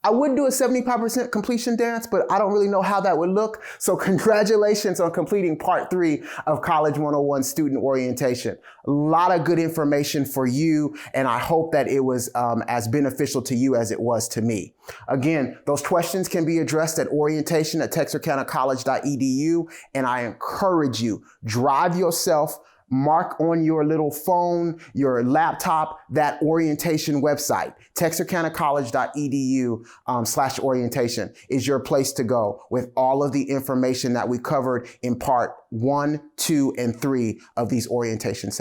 I would do a 75% completion dance, but I don't really know how that would look. So congratulations on completing part 3 of College 101 Student Orientation. A lot of good information for you, and I hope that it was as beneficial to you as it was to me. Again, those questions can be addressed at orientation@texarkanacollege.edu, and I encourage you, drive yourself, mark on your little phone, your laptop, that orientation website. texarkanacollege.edu/orientation is your place to go with all of the information that we covered in part 1, 2, and 3 of these orientation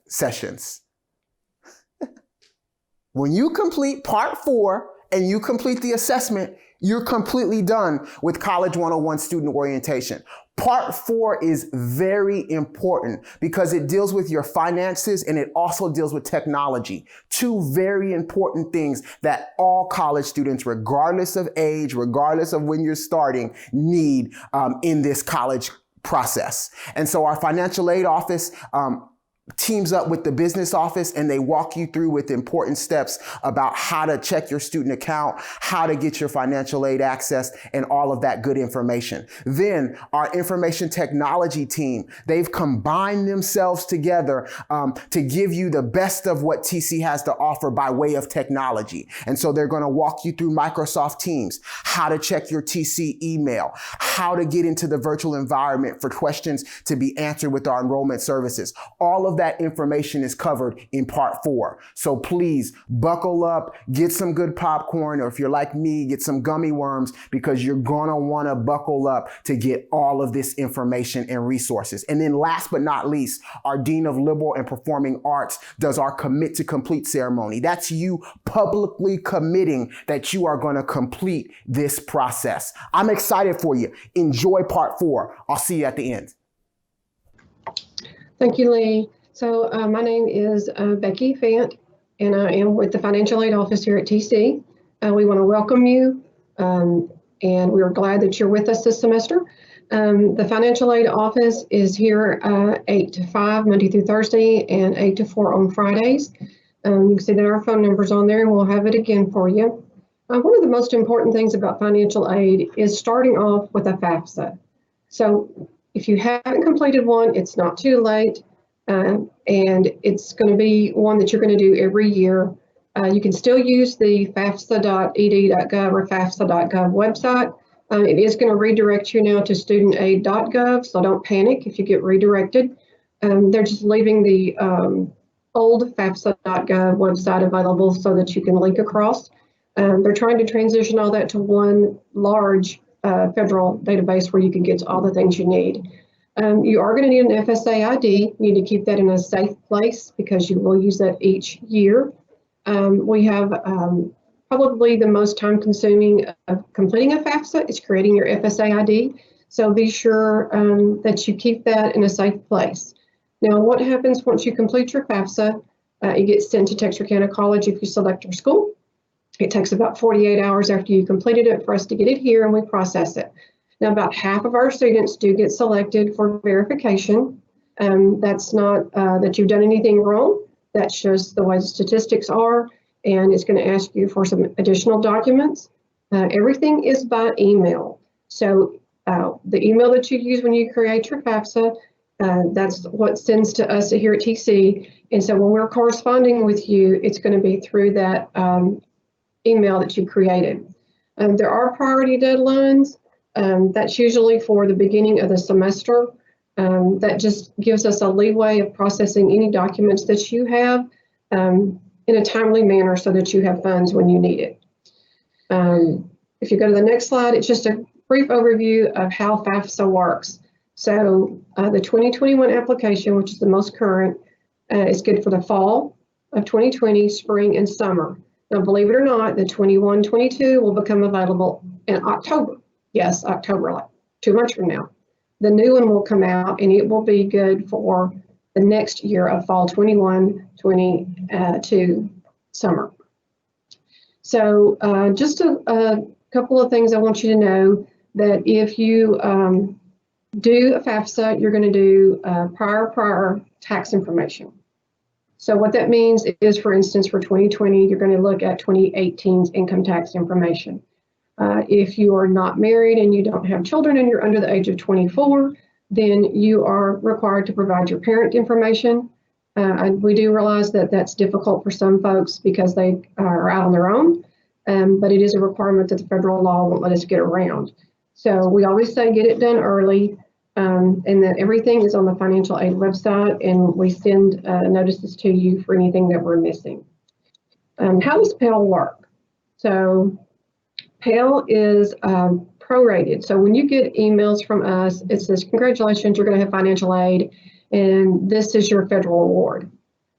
sessions. When you complete part 4 and you complete the assessment, you're completely done with College 101 Student Orientation. Part 4 is very important because it deals with your finances and it also deals with technology. 2 very important things that all college students, regardless of age, regardless of when you're starting, need in this college process. And so our financial aid office teams up with the business office, and they walk you through with important steps about how to check your student account, how to get your financial aid access, and all of that good information. Then our information technology team, they've combined themselves together to give you the best of what TC has to offer by way of technology. And so they're going to walk you through Microsoft Teams, how to check your TC email, how to get into the virtual environment for questions to be answered with our enrollment services. All of that information is covered in part 4. So please buckle up, get some good popcorn, or if you're like me, get some gummy worms, because you're gonna wanna buckle up to get all of this information and resources. And then last but not least, our Dean of Liberal and Performing Arts does our Commit to Complete ceremony. That's you publicly committing that you are gonna complete this process. I'm excited for you. Enjoy part 4. I'll see you at the end. Thank you, Lee. So my name is Becky Fant, and I am with the Financial Aid Office here at TC. We want to welcome you, and we are glad that you're with us this semester. The Financial Aid Office is here 8 to 5, Monday through Thursday, and 8 to 4 on Fridays. You can see that our phone number's on there, and we'll have it again for you. One of the most important things about financial aid is starting off with a FAFSA. So if you haven't completed one, it's not too late. And it's going to be one that you're going to do every year. You can still use the FAFSA.ed.gov or FAFSA.gov website. It is going to redirect you now to studentaid.gov, so don't panic if you get redirected. They're just leaving the old FAFSA.gov website available so that you can link across. They're trying to transition all that to one large federal database where you can get to all the things you need. You are going to need an FSA ID. You need to keep that in a safe place because you will use that each year. We have probably the most time consuming of completing a FAFSA is creating your FSA ID. So be sure that you keep that in a safe place. Now, what happens once you complete your FAFSA? It gets sent to Texarkana College if you select your school. It takes about 48 hours after you completed it for us to get it here and we process it. Now, about half of our students do get selected for verification. That's not that you've done anything wrong. That's just the way the statistics are, and it's going to ask you for some additional documents. Everything is by email. So the email that you use when you create your FAFSA, that's what sends to us here at TC. And so when we're corresponding with you, it's going to be through that email that you created. There are priority deadlines. That's usually for the beginning of the semester. That just gives us a leeway of processing any documents that you have in a timely manner so that you have funds when you need it. If you go to the next slide, it's just a brief overview of how FAFSA works. So the 2021 application, which is the most current, is good for the fall of 2020, spring, and summer. Now, believe it or not, the 21-22 will become available in October. Yes, October, like 2 months from now. The new one will come out and it will be good for the next year of fall 21-22 summer. So just a couple of things I want you to know, that if you do a FAFSA, you're going to do prior tax information. So what that means is, for instance, for 2020, you're going to look at 2018's income tax information. If you are not married and you don't have children and you're under the age of 24, then you are required to provide your parent information. And we do realize that that's difficult for some folks because they are out on their own, but it is a requirement that the federal law won't let us get around. So we always say get it done early, and that everything is on the financial aid website, and we send notices to you for anything that we're missing. How does Pell work? So Pell is prorated. So when you get emails from us, it says, congratulations, you're going to have financial aid, and this is your federal award.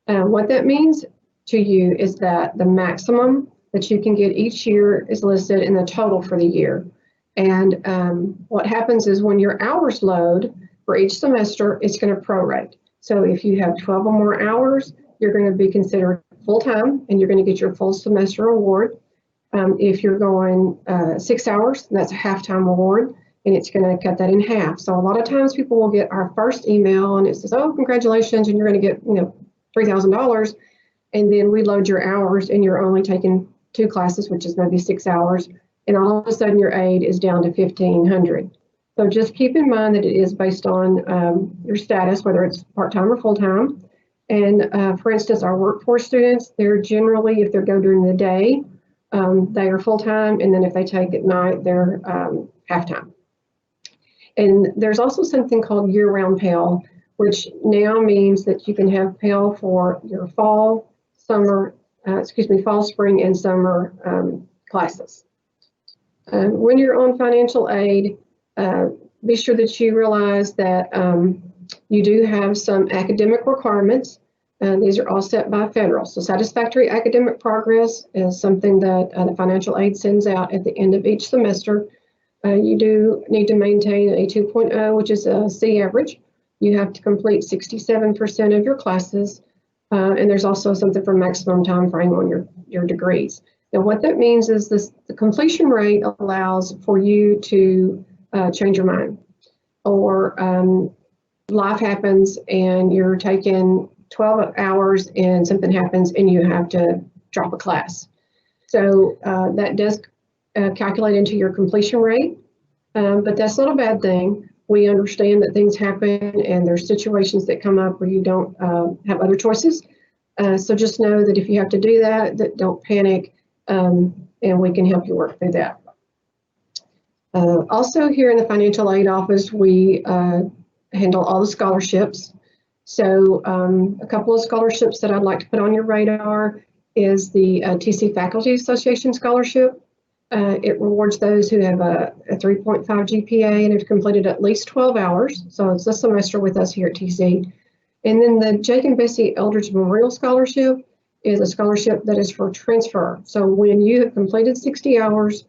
What that means to you is that the maximum that you can get each year is listed in the total for the year. And what happens is when your hours load for each semester, it's going to prorate. So if you have 12 or more hours, you're going to be considered full-time and you're going to get your full semester award. If you're going 6 hours, that's a half-time award, and it's going to cut that in half. So a lot of times people will get our first email and it says, oh, congratulations, and you're going to get, $3,000. And then we load your hours and you're only taking 2 classes, which is maybe 6 hours. And all of a sudden your aid is down to $1,500. So just keep in mind that it is based on your status, whether it's part-time or full-time. And for instance, our workforce students, they're generally, if they go during the day, they are full-time. And then if they take at night, they're half-time. And there's also something called year-round Pell, which now means that you can have Pell for your fall, spring, and summer classes. When you're on financial aid, be sure that you realize that you do have some academic requirements. These are all set by federal. So satisfactory academic progress is something that the financial aid sends out at the end of each semester. You do need to maintain a 2.0, which is a C average. You have to complete 67% of your classes. And there's also something for maximum time frame on your degrees. Now, what that means is the completion rate allows for you to change your mind, or life happens and you're taking 12 hours and something happens and you have to drop a class. So that does calculate into your completion rate, but that's not a bad thing. We understand that things happen and there's situations that come up where you don't have other choices. So just know that if you have to do that, don't panic, and we can help you work through that. Also here in the financial aid office, we handle all the scholarships. So a couple of scholarships that I'd like to put on your radar is the TC Faculty Association Scholarship. It rewards those who have a 3.5 GPA and have completed at least 12 hours. So it's a semester with us here at TC. And then the Jake and Bessie Eldridge Memorial Scholarship is a scholarship that is for transfer. So when you have completed 60 hours,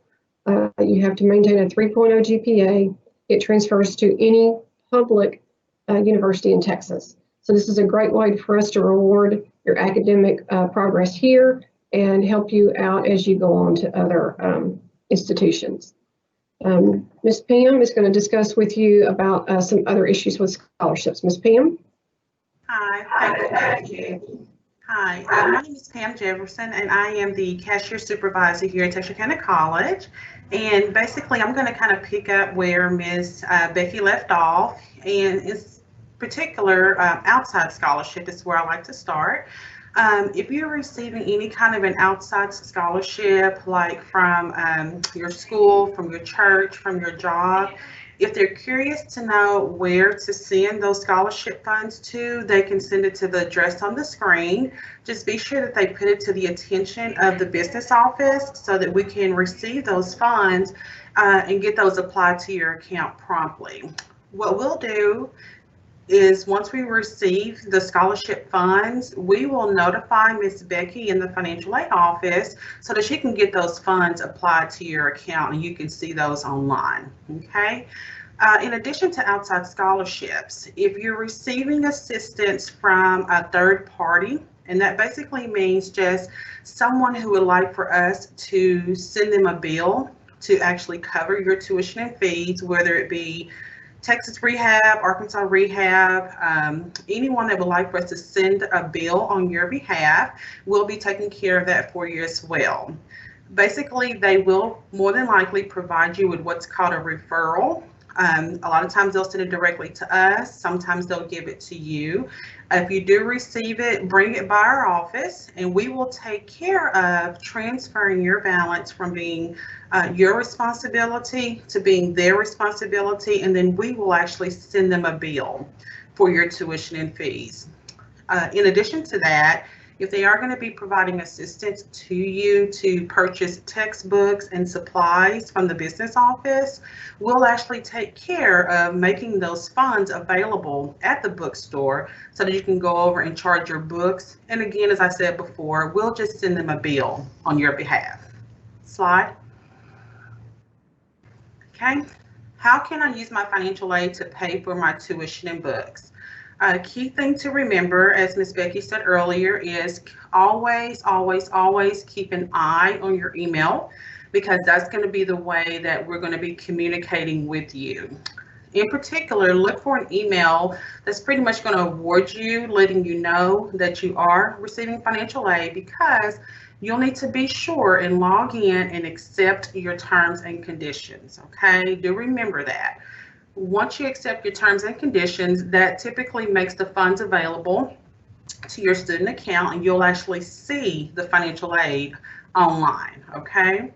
you have to maintain a 3.0 GPA. It transfers to any public university in Texas. So this is a great way for us to reward your academic progress here and help you out as you go on to other institutions. Ms. Pam is going to discuss with you about some other issues with scholarships. Ms. Pam? Hi, thank you. Hi, my name is Pam Jefferson, and I am the cashier supervisor here at Texarkana College. And basically, I'm going to kind of pick up where Ms. Becky left off, and in particular, outside scholarship is where I like to start. If you're receiving any kind of an outside scholarship, like from your school, from your church, from your job, if they're curious to know where to send those scholarship funds to, they can send it to the address on the screen. Just be sure that they put it to the attention of the business office so that we can receive those funds and get those applied to your account promptly. What we'll do is once we receive the scholarship funds, we will notify Ms. Becky in the financial aid office so that she can get those funds applied to your account and you can see those online, okay? In addition to outside scholarships, if you're receiving assistance from a third party, and that basically means just someone who would like for us to send them a bill to actually cover your tuition and fees, whether it be Texas Rehab, Arkansas Rehab, anyone that would like for us to send a bill on your behalf, we'll be taking care of that for you as well. Basically, they will more than likely provide you with what's called a referral. A lot of times they'll send it directly to us. Sometimes they'll give it to you. If you do receive it, bring it by our office and we will take care of transferring your balance from being your responsibility to being their responsibility. And then we will actually send them a bill for your tuition and fees. In addition to that, if they are going to be providing assistance to you to purchase textbooks and supplies from the business office, we'll actually take care of making those funds available at the bookstore so that you can go over and charge your books. And again, as I said before, we'll just send them a bill on your behalf. Slide. Okay. How can I use my financial aid to pay for my tuition and books? A key thing to remember, as Ms. Becky said earlier, is always, always, always keep an eye on your email, because that's going to be the way that we're going to be communicating with you. In particular, look for an email that's pretty much going to award you, letting you know that you are receiving financial aid, because you'll need to be sure and log in and accept your terms and conditions. Okay, do remember that. Once you accept your terms and conditions, that typically makes the funds available to your student account, and you'll actually see the financial aid online. Okay.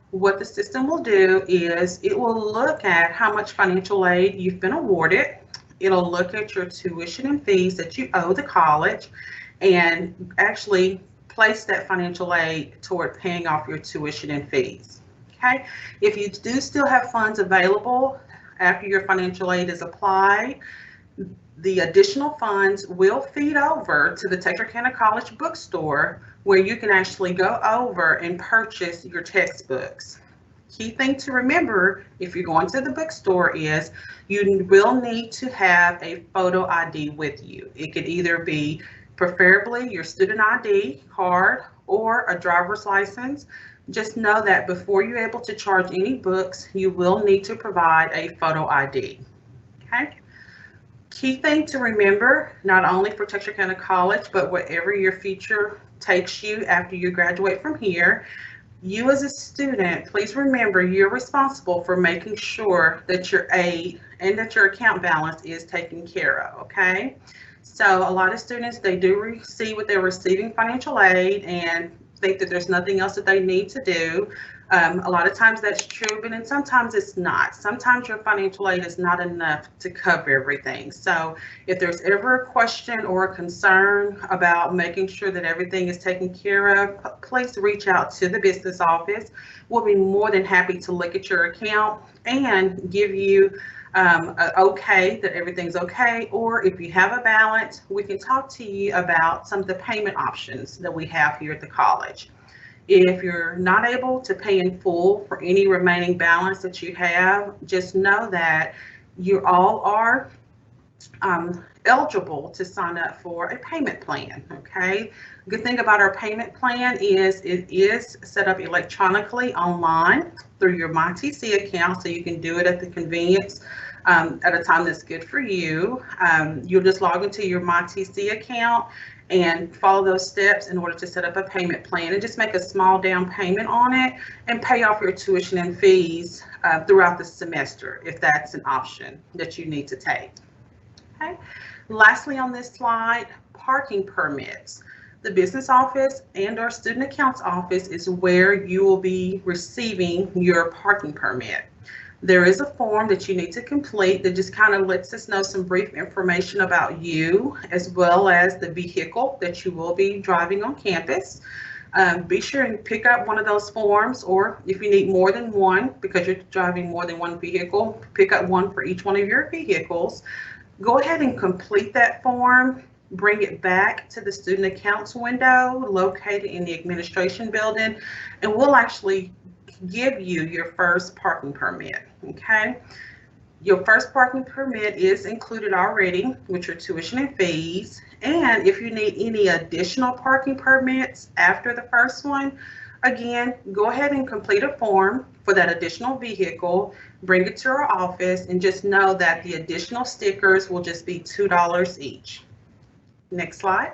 What the system will do is it will look at how much financial aid you've been awarded. It'll look at your tuition and fees that you owe the college and actually place that financial aid toward paying off your tuition and fees. Okay. If you do still have funds available after your financial aid is applied, the additional funds will feed over to the Texarkana College bookstore, where you can actually go over and purchase your textbooks. Key thing to remember if you're going to the bookstore is you will need to have a photo ID with you. It could either be preferably your student ID card or a driver's license. Just know that before you're able to charge any books, you will need to provide a photo ID. Okay. Key thing to remember, not only for Texarkana College, but wherever your future takes you after you graduate from here, you as a student, please remember you're responsible for making sure that your aid and that your account balance is taken care of. Okay. So a lot of students, they do receive what they're receiving financial aid and think that there's nothing else that they need to do. A lot of times that's true, but then sometimes it's not. Sometimes your financial aid is not enough to cover everything. So if there's ever a question or a concern about making sure that everything is taken care of, please reach out to the business office. We'll be more than happy to look at your account and give you okay, that everything's okay, or if you have a balance, we can talk to you about some of the payment options that we have here at the college. If you're not able to pay in full for any remaining balance that you have, just know that you all are eligible to sign up for a payment plan. Okay. Good thing about our payment plan is it is set up electronically online through your MyTC account, so you can do it at the convenience at a time that's good for you. You'll just log into your MyTC account and follow those steps in order to set up a payment plan, and just make a small down payment on it and pay off your tuition and fees throughout the semester, if that's an option that you need to take. Okay. Lastly on this slide, parking permits. The business office and our student accounts office is where you will be receiving your parking permit. There is a form that you need to complete that just kind of lets us know some brief information about you, as well as the vehicle that you will be driving on campus. Be sure and pick up one of those forms, or if you need more than one because you're driving more than one vehicle, pick up one for each one of your vehicles. Go ahead and complete that form. Bring it back to the student accounts window located in the administration building, and we'll actually give you your first parking permit. Okay. Your first parking permit is included already with your tuition and fees. And if you need any additional parking permits after the first one, Again, go ahead and complete a form for that additional vehicle, bring it to our office, and just know that the additional stickers will just be $2 each. Next slide.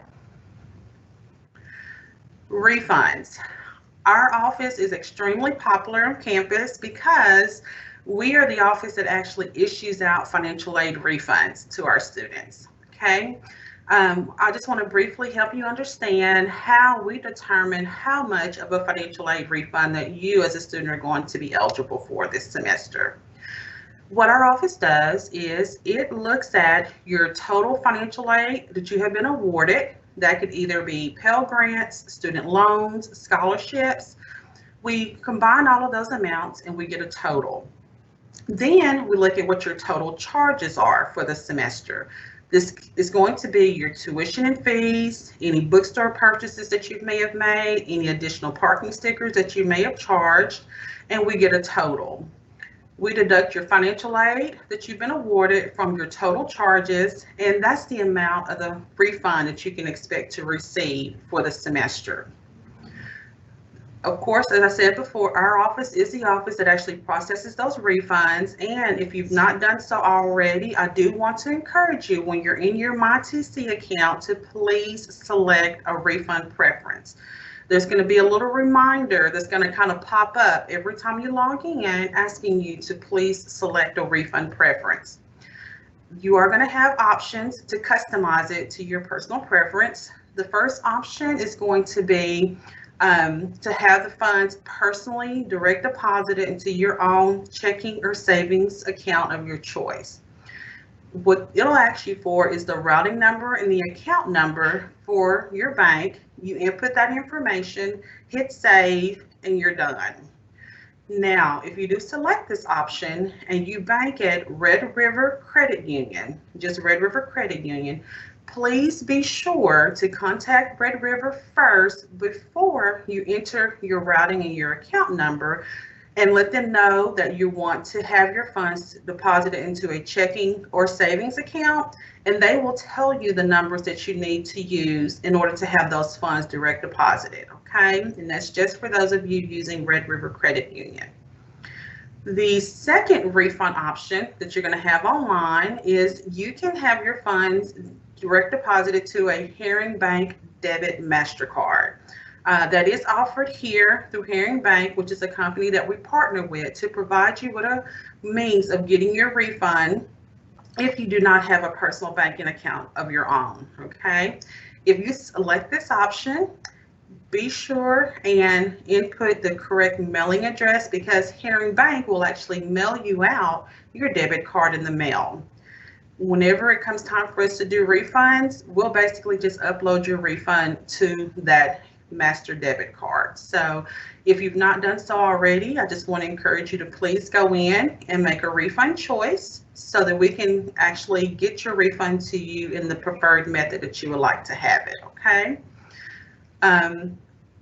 Refunds. Our office is extremely popular on campus because we are the office that actually issues out financial aid refunds to our students. Okay. I just want to briefly help you understand how we determine how much of a financial aid refund that you as a student are going to be eligible for this semester. What our office does is it looks at your total financial aid that you have been awarded. That could either be Pell Grants, student loans, scholarships. We combine all of those amounts and we get a total. Then we look at what your total charges are for the semester. This is going to be your tuition and fees, any bookstore purchases that you may have made, any additional parking stickers that you may have charged, and we get a total. We deduct your financial aid that you've been awarded from your total charges, and that's the amount of the refund that you can expect to receive for the semester. Of course, as I said before, our office is the office that actually processes those refunds. And if you've not done so already, I do want to encourage you when you're in your MyTC account to please select a refund preference. There's going to be a little reminder that's going to kind of pop up every time you log in asking you to please select a refund preference. You are going to have options to customize it to your personal preference. The first option is going to be to have the funds personally direct deposited into your own checking or savings account of your choice. What it'll ask you for is the routing number and the account number for your bank. You input that information, hit save, and you're done. Now, if you do select this option and you bank at Red River Credit Union, just Red River Credit Union, please be sure to contact Red River first before you enter your routing and your account number, and let them know that you want to have your funds deposited into a checking or savings account, and they will tell you the numbers that you need to use in order to have those funds direct deposited, okay? And that's just for those of you using Red River Credit Union. The second refund option that you're going to have online is you can have your funds direct deposited to a Herring Bank debit MasterCard. That is offered here through Herring Bank, which is a company that we partner with to provide you with a means of getting your refund if you do not have a personal banking account of your own, okay? If you select this option, be sure and input the correct mailing address, because Herring Bank will actually mail you out your debit card in the mail. Whenever it comes time for us to do refunds, we'll basically just upload your refund to that master debit card. So if you've not done so already, I just want to encourage you to please go in and make a refund choice so that we can actually get your refund to you in the preferred method that you would like to have it, okay?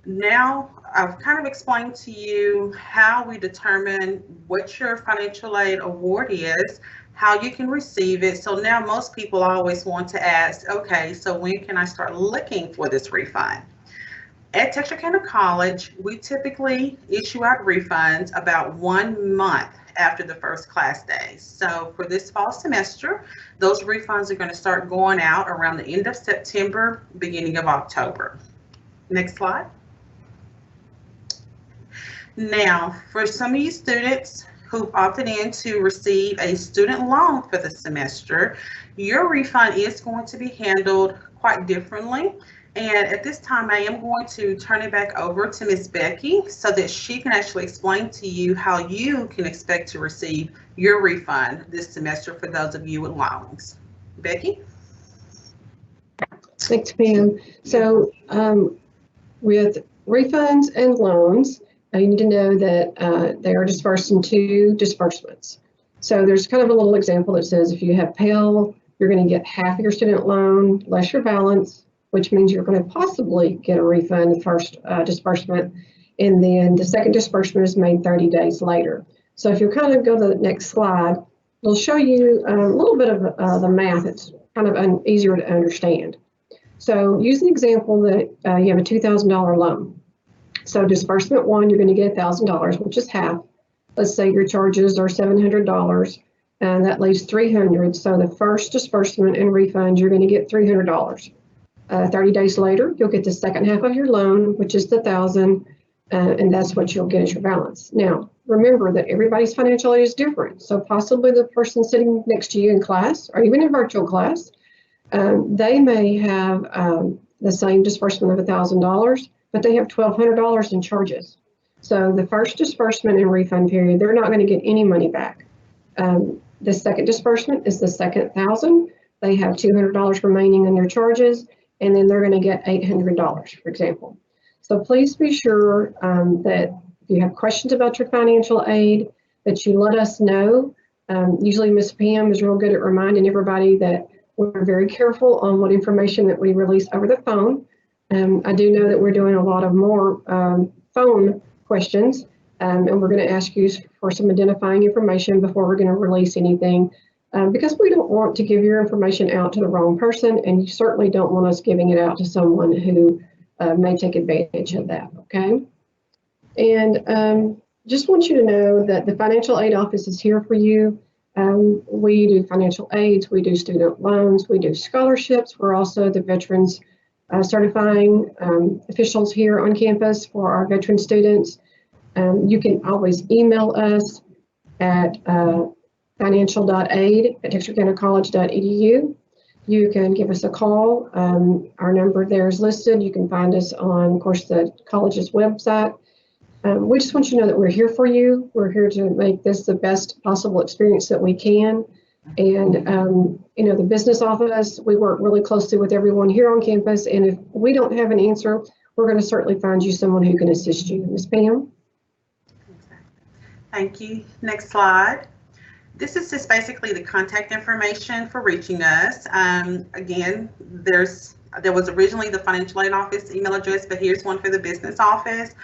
Now I've kind of explained to you how we determine what your financial aid award is, how you can receive it. So now most people always want to ask, okay, so when can I start looking for this refund? At Texarkana College, we typically issue out refunds about 1 month after the first class day. So for this fall semester, those refunds are going to start going out around the end of September, beginning of October. Next slide. Now, for some of you students who've opted in to receive a student loan for the semester, your refund is going to be handled quite differently. And at this time, I am going to turn it back over to Ms. Becky so that she can actually explain to you how you can expect to receive your refund this semester for those of you with loans. Becky? Thanks, Pam. So with refunds and loans, you need to know that they are dispersed in 2 disbursements. So there's kind of a little example that says if you have Pell, you're going to get half of your student loan less your balance, which means you're going to possibly get a refund the first disbursement, and then the second disbursement is made 30 days later. So if you kind of go to the next slide, it'll show you a little bit of the math. It's kind of easier to understand. So use an example that you have a $2,000 loan. So disbursement one, you're going to get $1,000, which is half. Let's say your charges are $700, and that leaves $300. So the first disbursement and refund, you're going to get $300. 30 days later, you'll get the second half of your loan, which is the $1,000, and that's what you'll get as your balance. Now, remember that everybody's financial aid is different. So possibly the person sitting next to you in class, or even in virtual class, they may have the same disbursement of $1,000, but they have $1,200 in charges. So the first disbursement and refund period, they're not going to get any money back. The second disbursement is the second $1,000. They have $200 remaining in their charges, and then they're going to get $800, for example. So please be sure that if you have questions about your financial aid, that you let us know. Usually Ms. Pam is real good at reminding everybody that we're very careful on what information that we release over the phone. I do know that we're doing a lot of more phone questions, and we're going to ask you for some identifying information before we're going to release anything, because we don't want to give your information out to the wrong person, and you certainly don't want us giving it out to someone who may take advantage of that, okay? And just want you to know that the Financial Aid Office is here for you. We do financial aids, we do student loans, we do scholarships. We're also the veterans certifying officials here on campus for our veteran students. You can always email us at financial.aid@texarkanacollege.edu. You can give us a call. Our number there is listed. You can find us on, of course, the college's website. We just want you to know that we're here for you. We're here to make this the best possible experience that we can. And, you know, the business office, we work really closely with everyone here on campus. And if we don't have an answer, we're going to certainly find you someone who can assist you. Ms. Pam? Thank you. Next slide. This is just basically the contact information for reaching us. Again, there was originally the financial aid office email address, but here's one for the business office.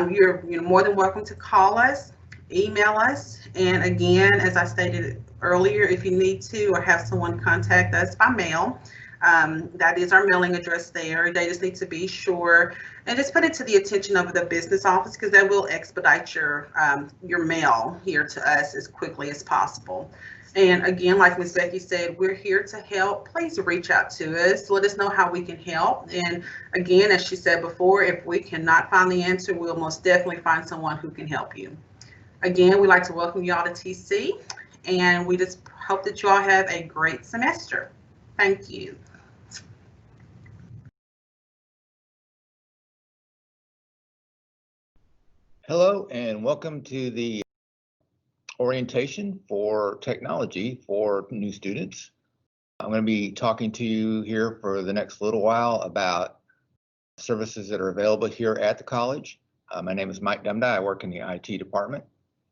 You're more than welcome to call us, email us, and again, as I stated earlier, if you need to or have someone contact us by mail, that is our mailing address there. They just need to be sure and just put it to the attention of the business office, because that will expedite your mail here to us as quickly as possible. And again, like Ms. Becky said, we're here to help. Please reach out to us. Let us know how we can help. And again, as she said before, if we cannot find the answer, we'll most definitely find someone who can help you. Again, we'd like to welcome you all to TC, and we just hope that you all have a great semester. Thank you. Hello, and welcome to the orientation for technology for new students. I'm going to be talking to you here for the next little while about services that are available here at the college. My name is Mike Dumda. I work in the IT department.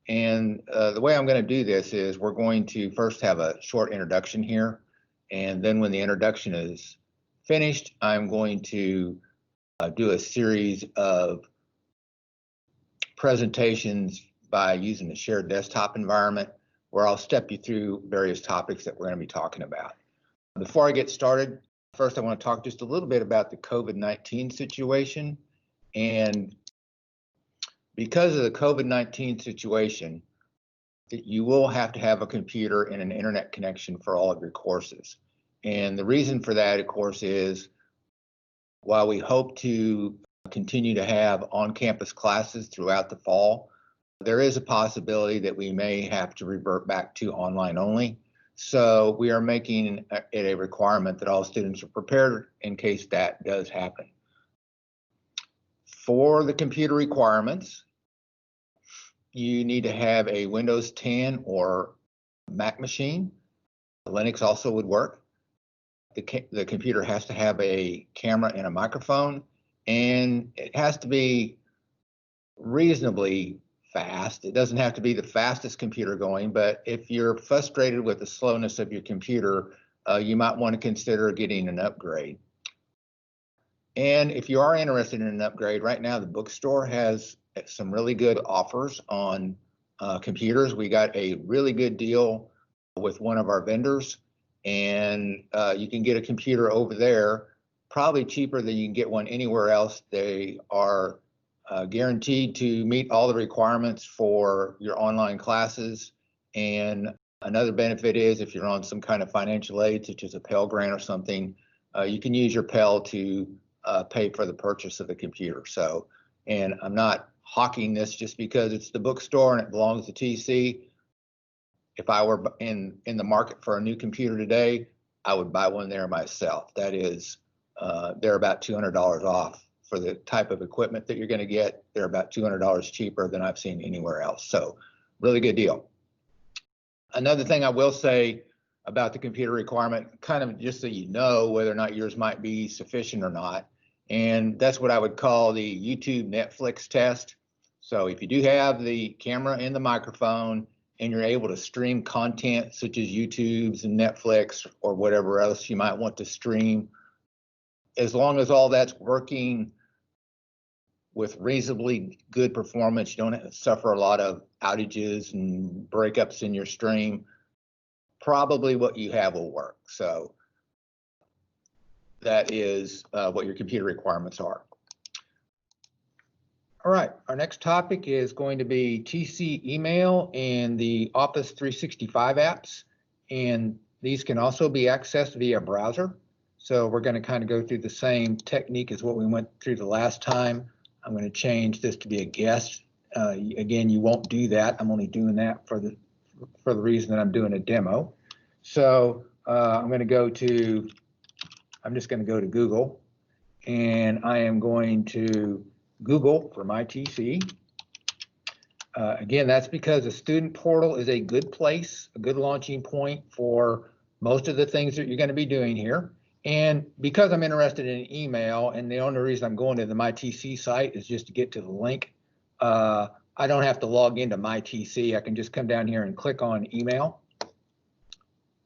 And the way I'm going to do this is we're going to first have a short introduction here. And then when the introduction is finished, I'm going to do a series of presentations by using the shared desktop environment, where I'll step you through various topics that we're going to be talking about. Before I get started, first I want to talk just a little bit about the COVID-19 situation. And because of the COVID-19 situation, you will have to have a computer and an internet connection for all of your courses. And the reason for that, of course, is while we hope to continue to have on-campus classes throughout the fall, there is a possibility that we may have to revert back to online only. So we are making it a requirement that all students are prepared in case that does happen. For the computer requirements, you need to have a Windows 10 or Mac machine. Linux also would work. The computer has to have a camera and a microphone, and it has to be reasonably fast. It doesn't have to be the fastest computer going, but if you're frustrated with the slowness of your computer, you might want to consider getting an upgrade. And if you are interested in an upgrade, right now the bookstore has some really good offers on computers. We got a really good deal with one of our vendors, and you can get a computer over there probably cheaper than you can get one anywhere else. They are guaranteed to meet all the requirements for your online classes. And another benefit is if you're on some kind of financial aid, such as a Pell Grant or something, you can use your Pell to pay for the purchase of the computer. So, and I'm not hawking this just because it's the bookstore and it belongs to TC. If I were in the market for a new computer today, I would buy one there myself. That is, they're about $200 off for the type of equipment that you're going to get. They're about $200 cheaper than I've seen anywhere else. So really good deal. Another thing I will say about the computer requirement, kind of just so you know whether or not yours might be sufficient or not, and that's what I would call the YouTube Netflix test. So if you do have the camera and the microphone and you're able to stream content such as YouTube's and Netflix or whatever else you might want to stream, as long as all that's working with reasonably good performance, you don't suffer a lot of outages and breakups in your stream, probably what you have will work. So that is what your computer requirements are. All right, our next topic is going to be TC email and the Office 365 apps. And these can also be accessed via browser. So we're going to kind of go through the same technique as what we went through the last time. I'm going to change this to be a guest. Again, you won't do that. I'm only doing that for the reason that I'm doing a demo. So I'm just going to go to Google, and I am going to Google for MyTC. Again, that's because a student portal is a good place, a good launching point for most of the things that you're going to be doing here. And because I'm interested in email, and the only reason I'm going to the MyTC site is just to get to the link, I don't have to log into MyTC. I can just come down here and click on email.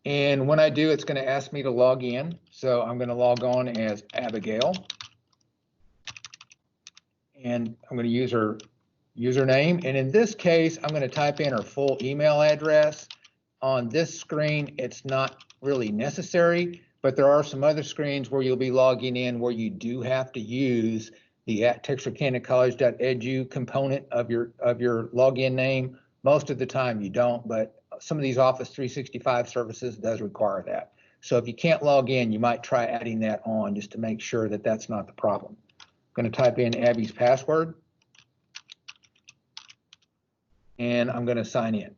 And when I do, it's going to ask me to log in. So I'm going to log on as Abigail. And I'm going to use her username. And in this case, I'm going to type in her full email address. On this screen, it's not really necessary, but there are some other screens where you'll be logging in where you do have to use the @texarkanacollege.edu component of your login name. Most of the time you don't, but some of these Office 365 services does require that. So if you can't log in, you might try adding that on just to make sure that that's not the problem. I'm going to type in Abby's password, and I'm going to sign in.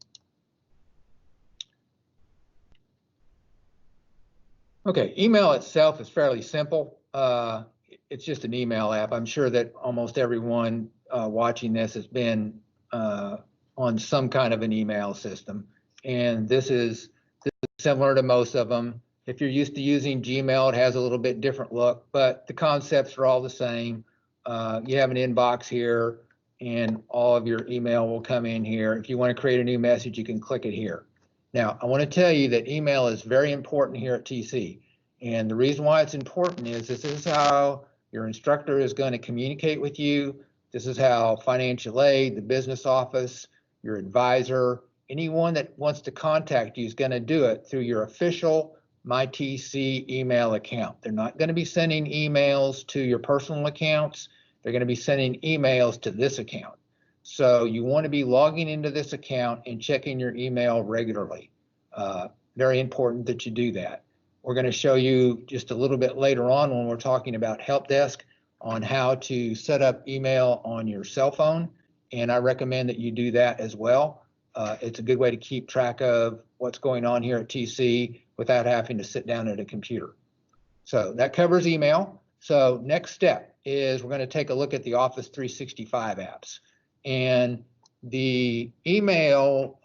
Okay, email itself is fairly simple. It's just an email app. I'm sure that almost everyone watching this has been on some kind of an email system, and this is similar to most of them. If you're used to using Gmail, it has a little bit different look, but the concepts are all the same. You have an inbox here, and all of your email will come in here. If you want to create a new message, you can click it here. Now, I want to tell you that email is very important here at TC. And the reason why it's important is this is how your instructor is going to communicate with you. This is how financial aid, the business office, your advisor, anyone that wants to contact you is going to do it through your official MyTC email account. They're not going to be sending emails to your personal accounts. They're going to be sending emails to this account. So you want to be logging into this account and checking your email regularly. Very important that you do that. We're going to show you just a little bit later on when we're talking about help desk on how to set up email on your cell phone. And I recommend that you do that as well. It's a good way to keep track of what's going on here at TC without having to sit down at a computer. So that covers email. So next step is we're going to take a look at the Office 365 apps. And the email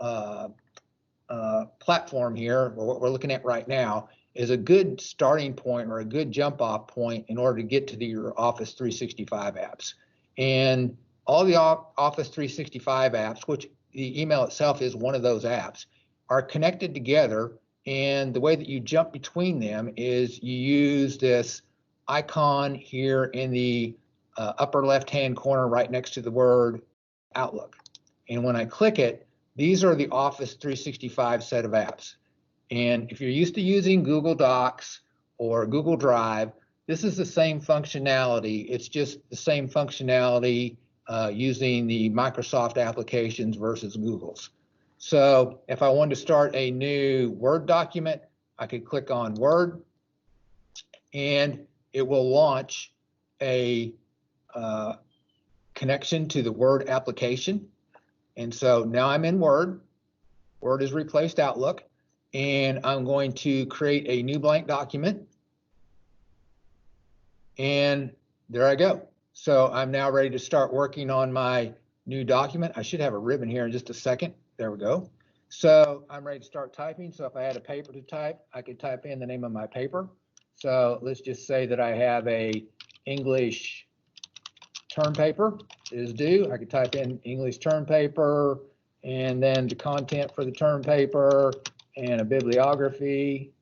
platform here, or what we're looking at right now, is a good starting point or a good jump off point in order to get to your Office 365 apps. And all the Office 365 apps, which the email itself is one of those apps, are connected together. And the way that you jump between them is you use this icon here in the upper left-hand corner right next to the word Outlook. And when I click it, these are the Office 365 set of apps. And if you're used to using Google Docs or Google Drive, this is the same functionality. It's just the same functionality using the Microsoft applications versus Google's. So if I wanted to start a new Word document, I could click on Word, and it will launch a connection to the Word application. And so now I'm in Word. Word has replaced Outlook, and I'm going to create a new blank document. And there I go. So I'm now ready to start working on my new document. I should have a ribbon here in just a second. There we go. So I'm ready to start typing. So if I had a paper to type, I could type in the name of my paper. So let's just say that I have a English term paper is due. I could type in English term paper, and then the content for the term paper and a bibliography.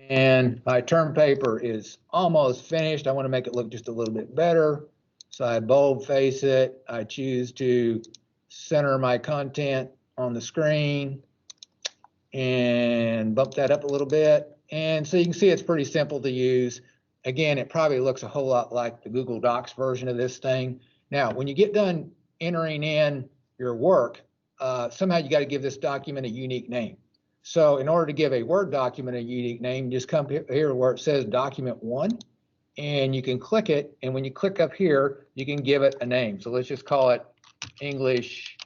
And my term paper is almost finished. I want to make it look just a little bit better. So I boldface it. I choose to center my content on the screen and bump that up a little bit. And so you can see it's pretty simple to use. Again, it probably looks a whole lot like the Google Docs version of this thing. Now, when you get done entering in your work, somehow you got to give this document a unique name. So in order to give a Word document a unique name, just come here where it says document 1, and you can click it. And when you click up here, you can give it a name. So let's just call it English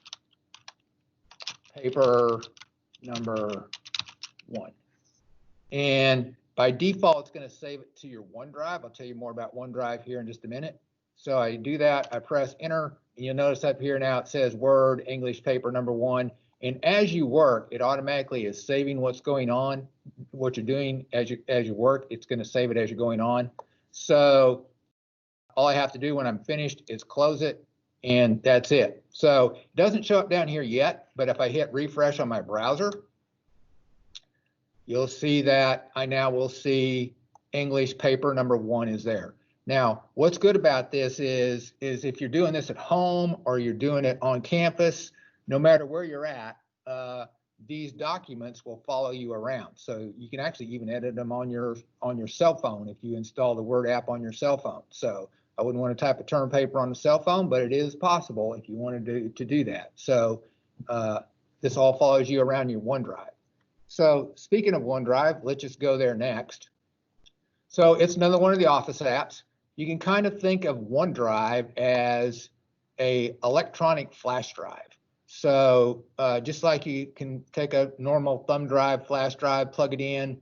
paper number 1. And by default, it's going to save it to your OneDrive. I'll tell you more about OneDrive here in just a minute. So I do that, I press enter, and you'll notice up here now it says Word English paper number 1. And as you work, it automatically is saving what's going on, what you're doing as you work. It's going to save it as you're going on. So all I have to do when I'm finished is close it, and that's it. So it doesn't show up down here yet, but if I hit refresh on my browser, you'll see that I now will see English paper number 1 is there. Now, what's good about this is if you're doing this at home or you're doing it on campus, no matter where you're at, these documents will follow you around. So you can actually even edit them on your cell phone if you install the Word app on your cell phone. So I wouldn't want to type a term paper on the cell phone, but it is possible if you wanted to do that. So this all follows you around your OneDrive. So speaking of OneDrive, let's just go there next. So it's another one of the Office apps. You can kind of think of OneDrive as an electronic flash drive. So just like you can take a normal thumb drive, flash drive, plug it in,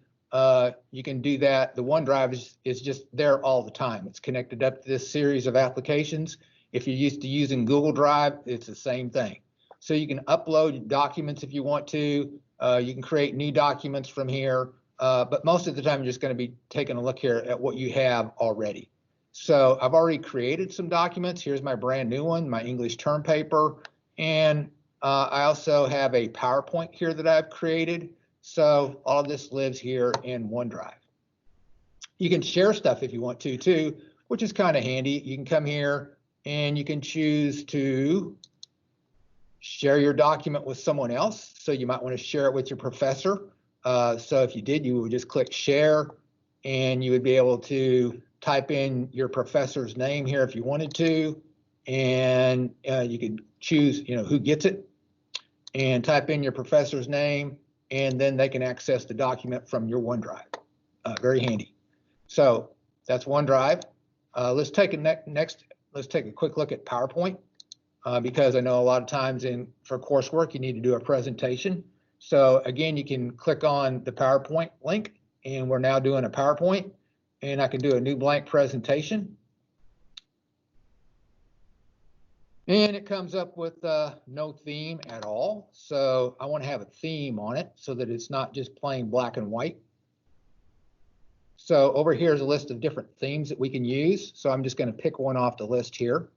you can do that. The OneDrive is just there all the time. It's connected up to this series of applications. If you're used to using Google Drive, it's the same thing. So you can upload documents if you want to. You can create new documents from here. But most of the time, you're just going to be taking a look here at what you have already. So I've already created some documents. Here's my brand new one, my English term paper. And I also have a PowerPoint here that I've created. So all of this lives here in OneDrive. You can share stuff if you want to too, which is kind of handy. You can come here and you can choose to share your document with someone else. So you might want to share it with your professor. So if you did, you would just click share, and you would be able to type in your professor's name here if you wanted to, and you could choose, who gets it, and type in your professor's name, and then they can access the document from your OneDrive. Very handy. So that's OneDrive. Let's take a quick look at PowerPoint, because I know a lot of times for coursework you need to do a presentation. So again, you can click on the PowerPoint link, and we're now doing a PowerPoint, and I can do a new blank presentation. And it comes up with no theme at all. So I want to have a theme on it so that it's not just plain black and white. So over here is a list of different themes that we can use. So I'm just going to pick one off the list here.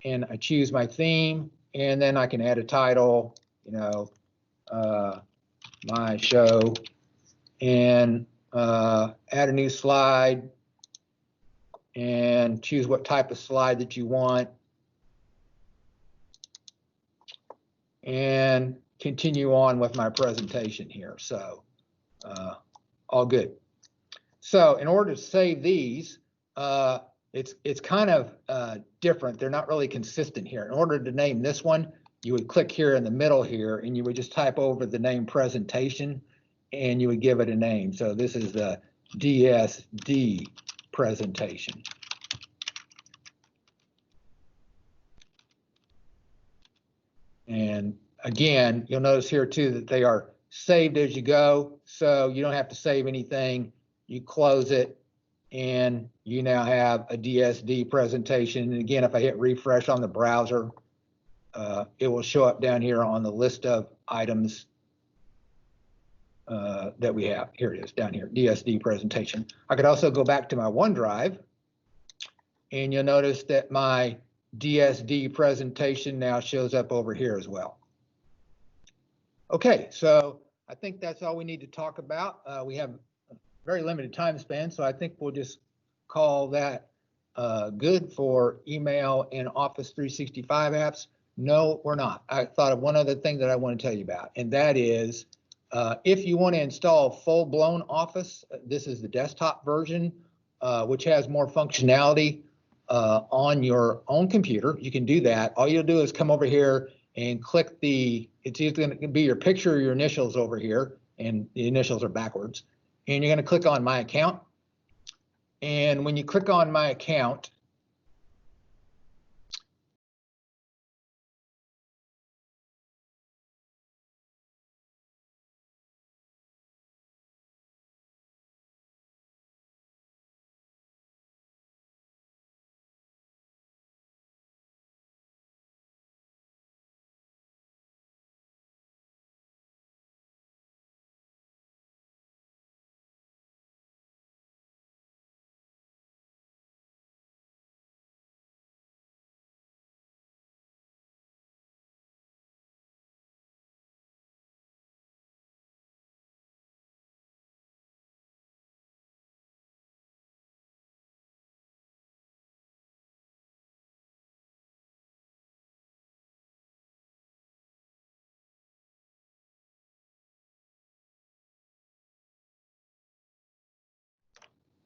And I choose my theme, and then I can add a title, my show, and add a new slide, and choose what type of slide that you want, and continue on with my presentation here. So all good. So in order to save these, it's kind of different. They're not really consistent here. In order to name this one, you would click here in the middle here, and you would just type over the name presentation, and you would give it a name. So this is the DSD presentation. And again, you'll notice here too that they are saved as you go, so you don't have to save anything. You close it, and you now have a DSD presentation. And again, if I hit refresh on the browser, it will show up down here on the list of items that we have. Here it is down here, DSD presentation. I could also go back to my OneDrive, and you'll notice that my DSD presentation now shows up over here as well. Okay, so I think that's all we need to talk about. We have a very limited time span, so I think we'll just call that good for email and Office 365 apps. No, we're not. I thought of one other thing that I want to tell you about, and that is if you want to install full-blown Office, this is the desktop version, which has more functionality on your own computer. You can do that. All you'll do is come over here and click it's either going to be your picture or your initials over here, and the initials are backwards. And you're going to click on My Account. And when you click on My Account,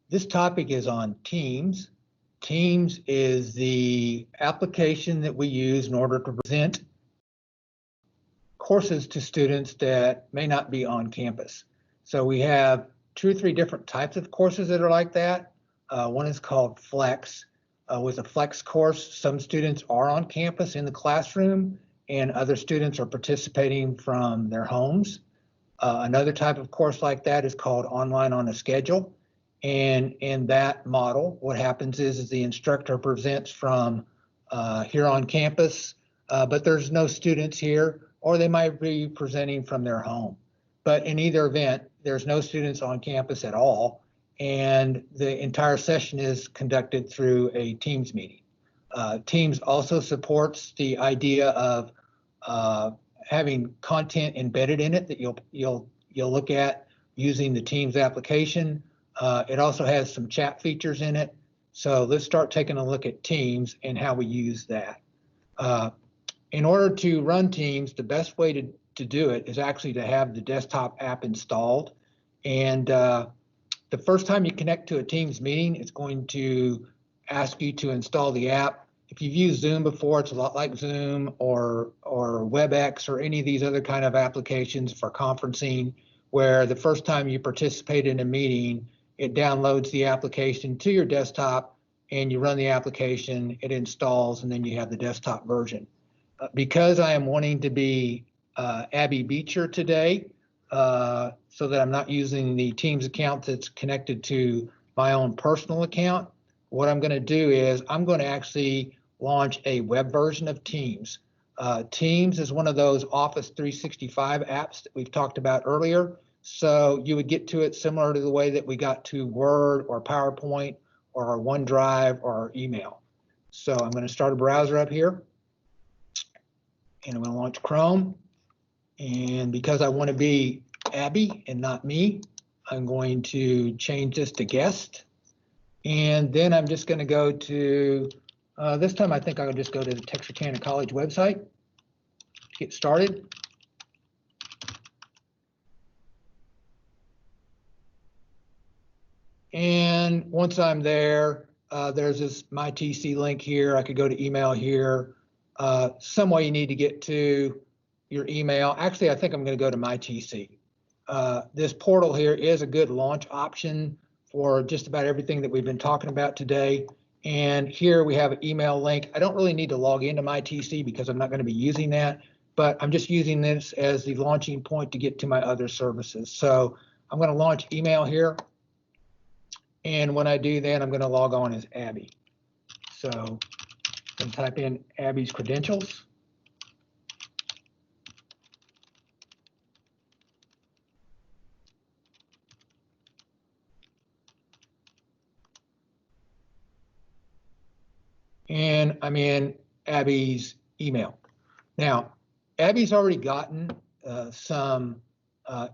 this topic is on Teams. Teams is the application that we use in order to present courses to students that may not be on campus. So we have 2 or 3 different types of courses that are like that. One is called Flex. With a Flex course, some students are on campus in the classroom, and other students are participating from their homes. Another type of course like that is called Online on a Schedule. And in that model, what happens is the instructor presents from here on campus, but there's no students here, or they might be presenting from their home. But in either event, there's no students on campus at all, and the entire session is conducted through a Teams meeting. Teams also supports the idea of having content embedded in it that you'll look at using the Teams application. It also has some chat features in it. So let's start taking a look at Teams and how we use that. In order to run Teams, the best way to do it is actually to have the desktop app installed. And the first time you connect to a Teams meeting, it's going to ask you to install the app. If you've used Zoom before, it's a lot like Zoom or WebEx or any of these other kind of applications for conferencing, where the first time you participate in a meeting, it downloads the application to your desktop and you run the application, it installs, and then you have the desktop version. Because I am wanting to be Abby Beecher today, so that I'm not using the Teams account that's connected to my own personal account, what I'm going to do is I'm going to actually launch a web version of Teams. Teams is one of those Office 365 apps that we've talked about earlier. So you would get to it similar to the way that we got to Word or PowerPoint or our OneDrive or our email. So I'm going to start a browser up here, and I'm going to launch Chrome. And because I want to be Abby and not me, I'm going to change this to guest. And then I'm just going to go to, this time I think I'll just go to the Texarkana College website to get started. And once I'm there, there's this MyTC link here. I could go to email here. Some way you need to get to your email. Actually, I think I'm going to go to MyTC. This portal here is a good launch option for just about everything that we've been talking about today. And here we have an email link. I don't really need to log into MyTC because I'm not going to be using that, but I'm just using this as the launching point to get to my other services. So I'm going to launch email here. And when I do that, I'm going to log on as Abby. So I'm going to type in Abby's credentials. And I'm in Abby's email. Now, Abby's already gotten some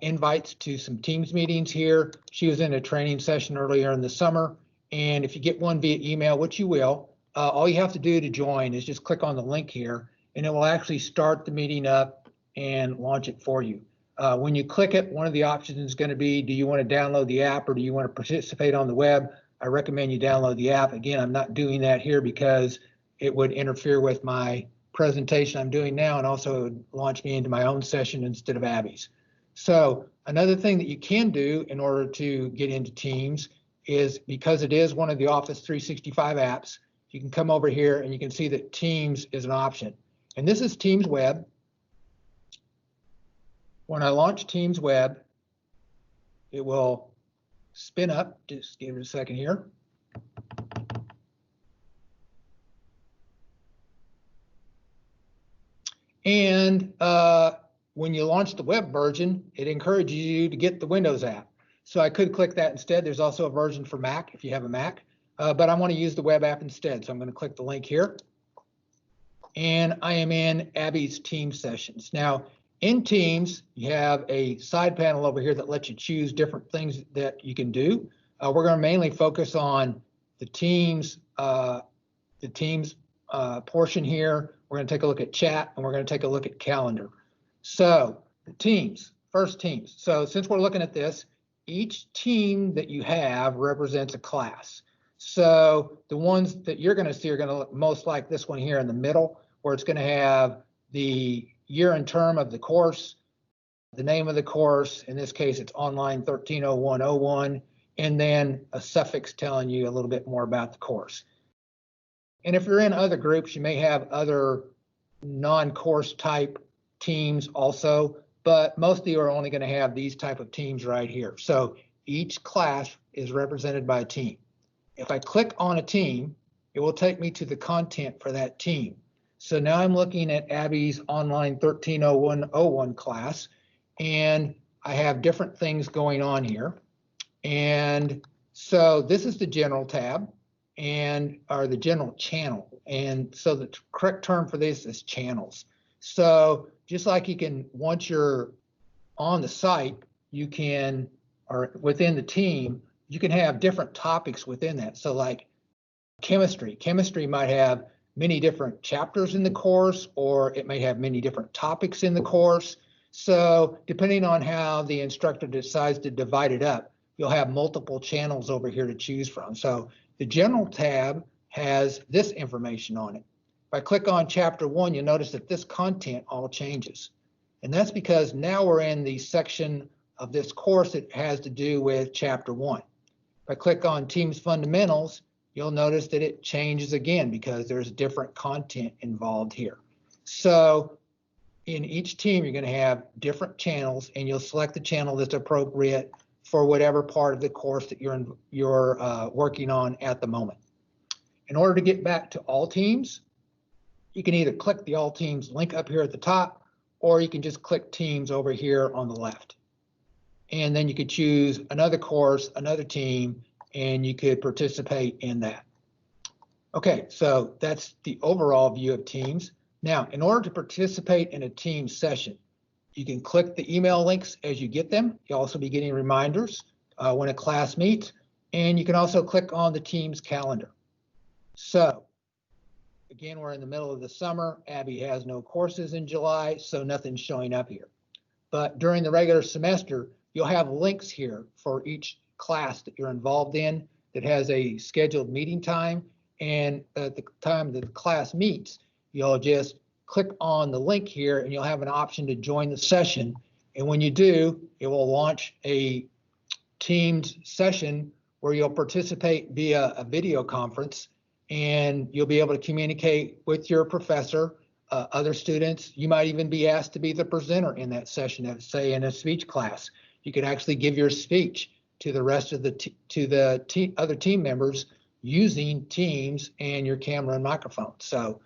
invites to some Teams meetings here. She was in a training session earlier in the summer. And if you get one via email, which you will, all you have to do to join is just click on the link here, and it will actually start the meeting up and launch it for you. When you click it, one of the options is going to be, do you want to download the app or do you want to participate on the web? I recommend you download the app. Again, I'm not doing that here because it would interfere with my presentation I'm doing now, and also it would launch me into my own session instead of Abby's. So another thing that you can do in order to get into Teams is, because it is one of the Office 365 apps, you can come over here and you can see that Teams is an option. And this is Teams Web. When I launch Teams Web, it will spin up. Just give it a second here. And when you launch the web version, it encourages you to get the Windows app. So I could click that instead. There's also a version for Mac if you have a Mac, but I want to use the web app instead. So I'm going to click the link here. And I am in Abby's Teams sessions. Now, in Teams, you have a side panel over here that lets you choose different things that you can do. We're going to mainly focus on the Teams portion here. We're going to take a look at chat, and we're going to take a look at calendar. So the Teams, first Teams. So since we're looking at this, each team that you have represents a class. So the ones that you're going to see are going to look most like this one here in the middle, where it's going to have the year and term of the course, the name of the course. In this case, it's online 130101, and then a suffix telling you a little bit more about the course. And if you're in other groups, you may have other non-course type teams also, but most of you are only going to have these type of teams right here. So each class is represented by a team. If I click on a team, it will take me to the content for that team. So now I'm looking at Abby's online 130101 class, and I have different things going on here. And so this is the general tab, or the general channel. And so the correct term for this is channels. So just like you can, once you're on the site, you can, or within the team, you can have different topics within that. So like chemistry might have many different chapters in the course, or it may have many different topics in the course. So depending on how the instructor decides to divide it up, you'll have multiple channels over here to choose from. So the general tab has this information on it. If I click on chapter 1, you'll notice that this content all changes. And that's because now we're in the section of this course that has to do with chapter 1. If I click on Teams Fundamentals, you'll notice that it changes again because there's different content involved here. So in each team, you're going to have different channels, and you'll select the channel that's appropriate for whatever part of the course that you're working on at the moment. In order to get back to all teams, you can either click the all teams link up here at the top, or you can just click teams over here on the left. And then you could choose another course, another team, and you could participate in that. Okay, so that's the overall view of Teams. Now, in order to participate in a Teams session, you can click the email links as you get them. You'll also be getting reminders when a class meets, and you can also click on the Teams calendar. So, again, we're in the middle of the summer. Abby has no courses in July, so nothing's showing up here. But during the regular semester, you'll have links here for each class that you're involved in. that has a scheduled meeting time. And at the time that the class meets, you'll just click on the link here and you'll have an option to join the session. And when you do, it will launch a Teams session where you'll participate via a video conference, and you'll be able to communicate with your professor, other students. You might even be asked to be the presenter in that session, say in a speech class. You could actually give your speech to the rest of the other team members using Teams and your camera and microphone. So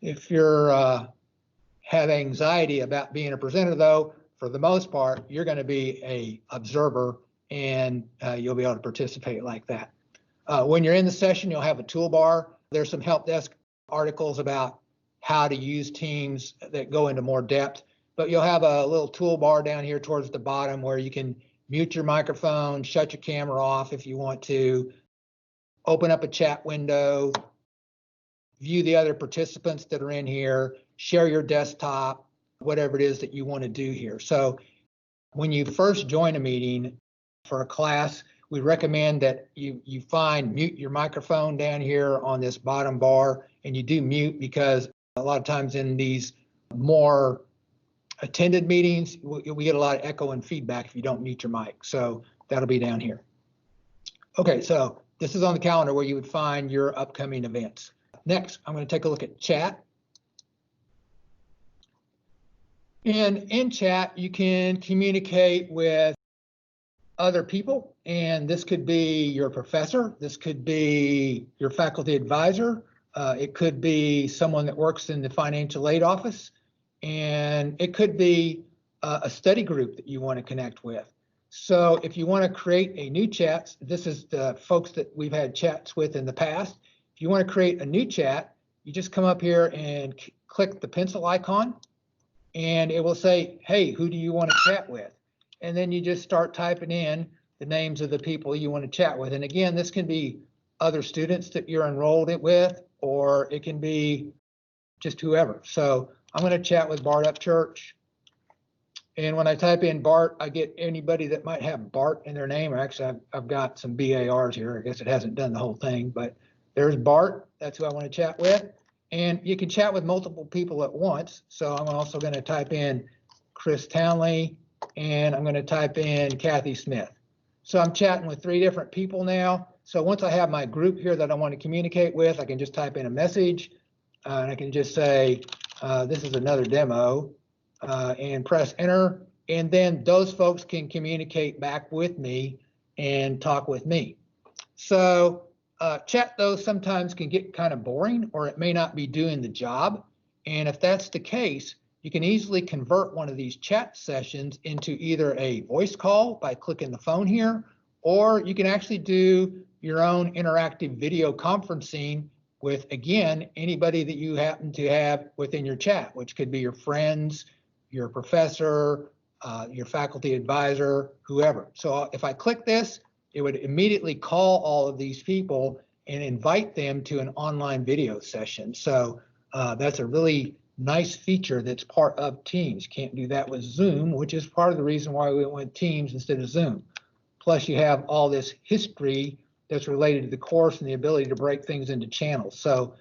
if you're have anxiety about being a presenter, though, for the most part, you're going to be a observer, and you'll be able to participate like that. When you're in the session, you'll have a toolbar. There's some help desk articles about how to use Teams that go into more depth, but you'll have a little toolbar down here towards the bottom where you can mute your microphone, shut your camera off if you want to, open up a chat window, view the other participants that are in here, share your desktop, whatever it is that you want to do here. So when you first join a meeting for a class, we recommend that you find mute your microphone down here on this bottom bar, and you do mute because a lot of times in these more attended meetings, we get a lot of echo and feedback if you don't mute your mic. So that'll be down here. Okay, so this is on the calendar where you would find your upcoming events. Next, I'm going to take a look at chat. And in chat, you can communicate with other people, and this could be your professor, this could be your faculty advisor, it could be someone that works in the financial aid office, and it could be a study group that you want to connect with. So if you want to create a new chat, this is the folks that we've had chats with in the past. If you want to create a new chat, you just come up here and click the pencil icon, and it will say, hey, who do you want to chat with? And then you just start typing in the names of the people you want to chat with. And again, this can be other students that you're enrolled with, or it can be just whoever. So I'm going to chat with Bart Upchurch. And when I type in Bart, I get anybody that might have Bart in their name. Or actually, I've got some BARs here. I guess it hasn't done the whole thing, but there's Bart. That's who I want to chat with. And you can chat with multiple people at once. So I'm also going to type in Chris Townley, and I'm going to type in Kathy Smith. So I'm chatting with 3 different people now. So once I have my group here that I want to communicate with, I can just type in a message, and I can just say, this is another demo, and press enter. And then those folks can communicate back with me and talk with me. So chat, though, sometimes can get kind of boring, or it may not be doing the job. And if that's the case, you can easily convert one of these chat sessions into either a voice call by clicking the phone here, or you can actually do your own interactive video conferencing with, again, anybody that you happen to have within your chat, which could be your friends, your professor, your faculty advisor, whoever. So if I click this, it would immediately call all of these people and invite them to an online video session. So that's a really nice feature that's part of Teams. Can't do that with Zoom, which is part of the reason why we went with Teams instead of Zoom. Plus, you have all this history that's related to the course and the ability to break things into channels. So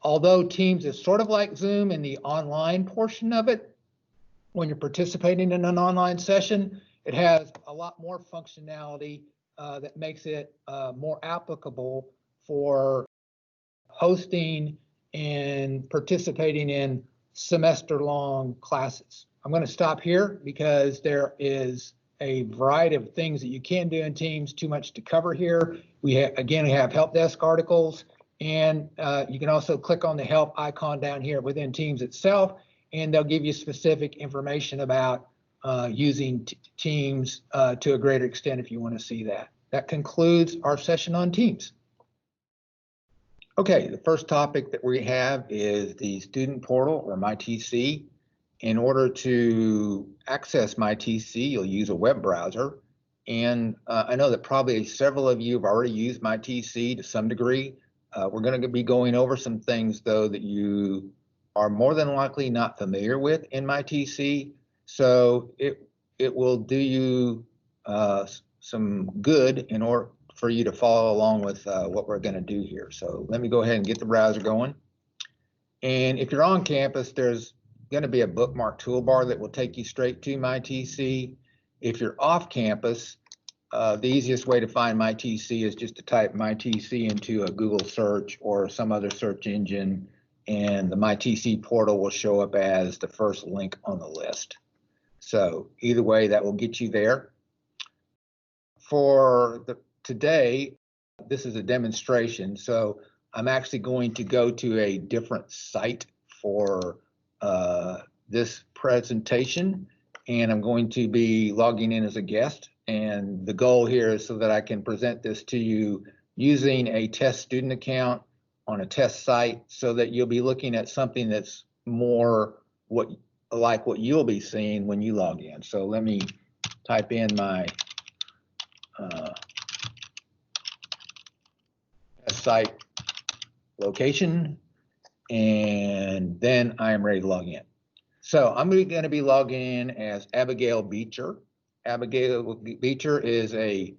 although Teams is sort of like Zoom in the online portion of it, when you're participating in an online session, it has a lot more functionality that makes it more applicable for hosting and participating in semester-long classes. I'm going to stop here because there is a variety of things that you can do in Teams, too much to cover here. We have help desk articles, and you can also click on the help icon down here within Teams itself, and they'll give you specific information about using Teams to a greater extent if you want to see that. That concludes our session on Teams. Okay, the first topic that we have is the student portal, or MyTC. In order to access MyTC, you'll use a web browser. And I know that probably several of you have already used MyTC to some degree. We're going to be going over some things, though, that you are more than likely not familiar with in MyTC. So it will do you some good in order for you to follow along with what we're going to do here. So let me go ahead and get the browser going. And if you're on campus, there's going to be a bookmark toolbar that will take you straight to MyTC. If you're off campus, the easiest way to find MyTC is just to type MyTC into a Google search or some other search engine, and the MyTC portal will show up as the first link on the list. So either way, that will get you there. For today, this is a demonstration, so I'm actually going to go to a different site for this presentation, and I'm going to be logging in as a guest. And the goal here is so that I can present this to you using a test student account on a test site, so that you'll be looking at something that's more like what you'll be seeing when you log in. So let me type in my test site location, and then I am ready to log in. So I'm going to be logging in as Abigail Beecher. Abigail Beecher is a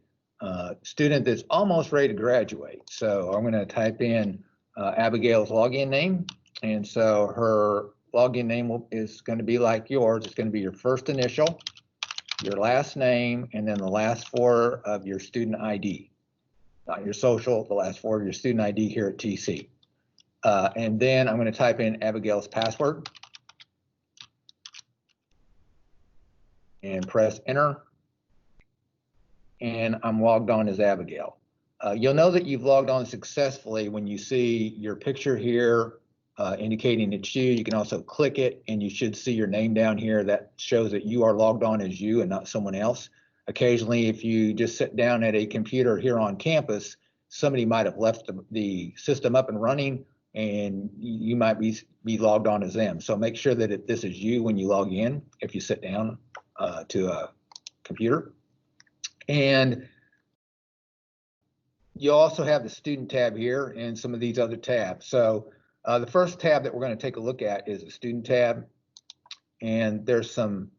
student that's almost ready to graduate. So I'm going to type in Abigail's login name. And so her login name is going to be like yours. It's going to be your first initial, your last name, and then the last four of your student ID. Not your social, the last four of your student ID here at TC. And then I'm going to type in Abigail's password and press enter. And I'm logged on as Abigail. You'll know that you've logged on successfully when you see your picture here indicating it's you. You can also click it and you should see your name down here. That shows that you are logged on as you and not someone else. Occasionally, if you just sit down at a computer here on campus, somebody might have left the system up and running, and you might be logged on as them. So make sure that this is you when you log in, if you sit down to a computer. And you also have the student tab here and some of these other tabs. So the first tab that we're going to take a look at is the student tab. And there's some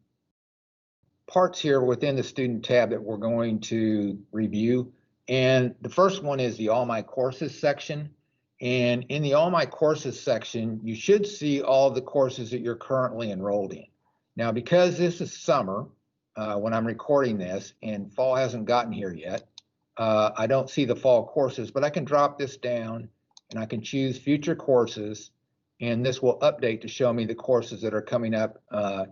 parts here within the student tab that we're going to review. And the first one is the All My Courses section. And in the All My Courses section, you should see all the courses that you're currently enrolled in. Now, because this is summer, when I'm recording this and fall hasn't gotten here yet, I don't see the fall courses, but I can drop this down and I can choose future courses, and this will update to show me the courses that are coming up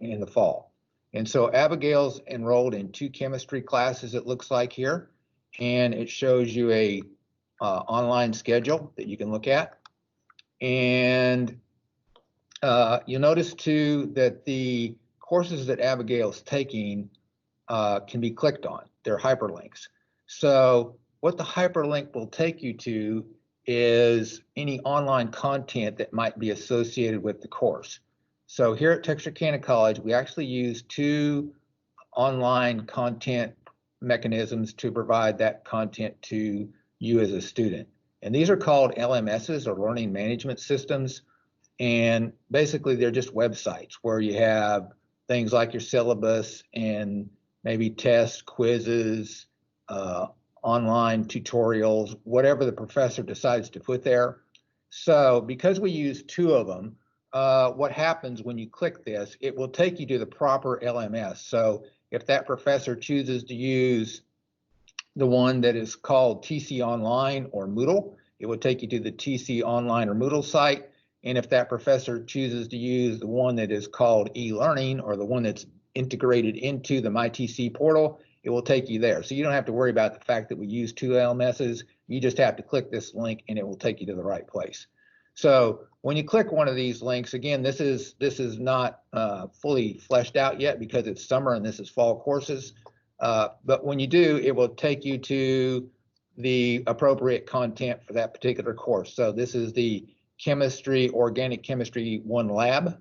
in the fall. And so Abigail's enrolled in 2 chemistry classes, it looks like here, and it shows you a online schedule that you can look at. And you'll notice too that the courses that Abigail's taking can be clicked on. They're hyperlinks. So what the hyperlink will take you to is any online content that might be associated with the course. So here at Texarkana College, we actually use 2 online content mechanisms to provide that content to you as a student. And these are called LMSs, or learning management systems. And basically they're just websites where you have things like your syllabus and maybe tests, quizzes, online tutorials, whatever the professor decides to put there. So because we use 2 of them, what happens when you click this, it will take you to the proper LMS. So if that professor chooses to use the one that is called TC Online or Moodle, it will take you to the TC Online or Moodle site. And if that professor chooses to use the one that is called e-learning, or the one that's integrated into the MyTC portal, it will take you there. So you don't have to worry about the fact that we use 2 LMSs. You just have to click this link and it will take you to the right place. So when you click one of these links, again, this is not fully fleshed out yet because it's summer and this is fall courses. But when you do, it will take you to the appropriate content for that particular course. So this is the chemistry, organic chemistry 1 lab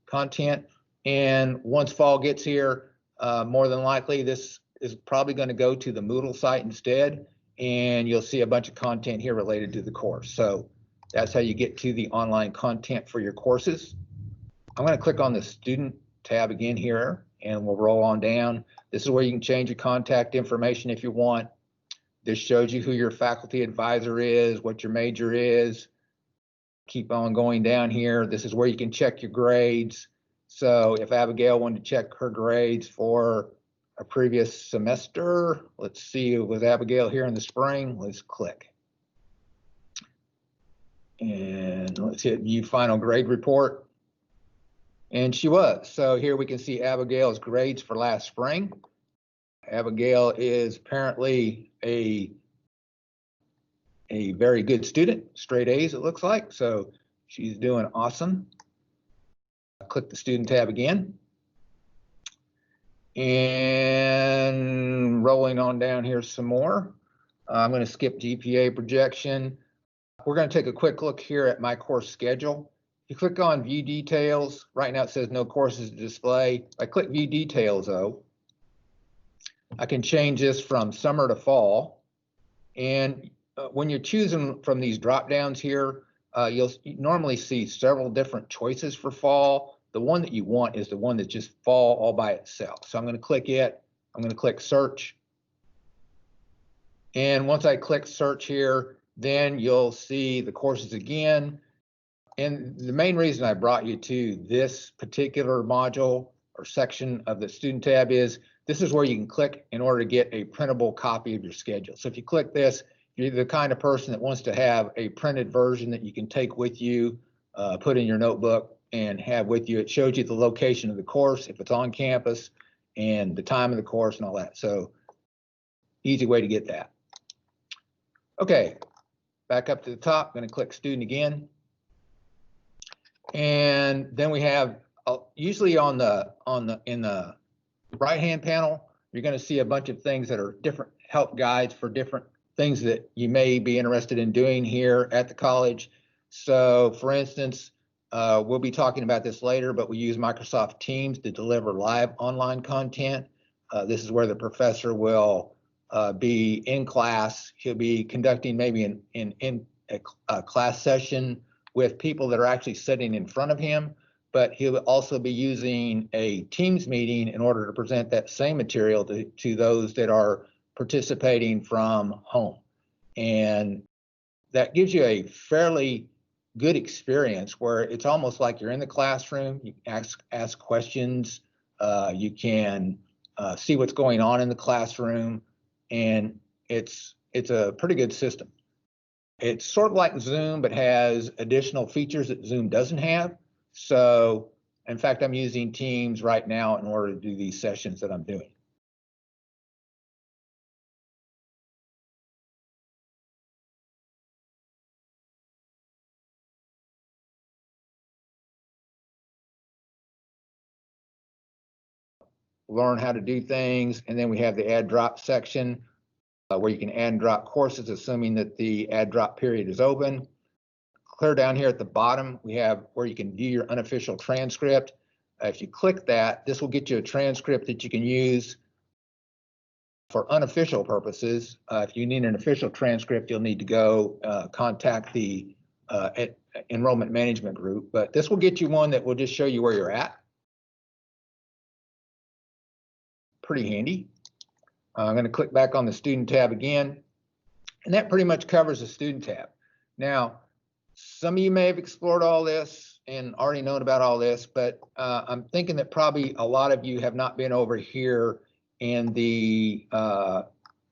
content. And once fall gets here, more than likely, this is probably going to go to the Moodle site instead, and you'll see a bunch of content here related to the course. So that's how you get to the online content for your courses. I'm going to click on the student tab again here, and we'll roll on down. This is where you can change your contact information if you want. This shows you who your faculty advisor is, what your major is. Keep on going down here. This is where you can check your grades. So if Abigail wanted to check her grades for a previous semester, let's see, with Abigail here in the spring, let's click. And let's hit view final grade report. And she was. So here we can see Abigail's grades for last spring. Abigail is apparently a very good student, straight A's it looks like. So she's doing awesome. Click the student tab again. And rolling on down here some more. I'm going to skip GPA projection. We're going to take a quick look here at my course schedule. If you click on view details, right now it says no courses to display. If I click view details though, I can change this from summer to fall. And when you're choosing from these drop downs here, you'll normally see several different choices for fall. The one that you want is the one that's just fall all by itself. So I'm going to click it. I'm going to click search. And once I click search here, then you'll see the courses again. And the main reason I brought you to this particular module or section of the student tab is this is where you can click in order to get a printable copy of your schedule. So if you click this, you're the kind of person that wants to have a printed version that you can take with you, put in your notebook and have with you. It shows you the location of the course, if it's on campus, and the time of the course and all that. So easy way to get that. Okay, back up to the top, I'm going to click student again. And then we have usually in the right-hand panel, you're going to see a bunch of things that are different help guides for different things that you may be interested in doing here at the college. So for instance, we'll be talking about this later, but we use Microsoft Teams to deliver live online content. This is where the professor will be in class. He'll be conducting maybe in a class session with people that are actually sitting in front of him, but he'll also be using a Teams meeting in order to present that same material to those that are participating from home. And that gives you a fairly good experience where it's almost like you're in the classroom. You ask questions, you can see what's going on in the classroom, and it's a pretty good system. It's sort of like Zoom, but has additional features that Zoom doesn't have. So in fact, I'm using Teams right now in order to do these sessions that I'm doing. Learn how to do things, and then we have the add drop section where you can add and drop courses, assuming that the add drop period is open. Clear down here at the bottom, we have where you can view your unofficial transcript. If you click that, this will get you a transcript that you can use for unofficial purposes. If you need an official transcript, you'll need to go contact the enrollment management group, but this will get you one that will just show you where you're at. Pretty handy. I'm going to click back on the student tab again, and that pretty much covers the student tab. Now, some of you may have explored all this and already known about all this, but I'm thinking that probably a lot of you have not been over here in the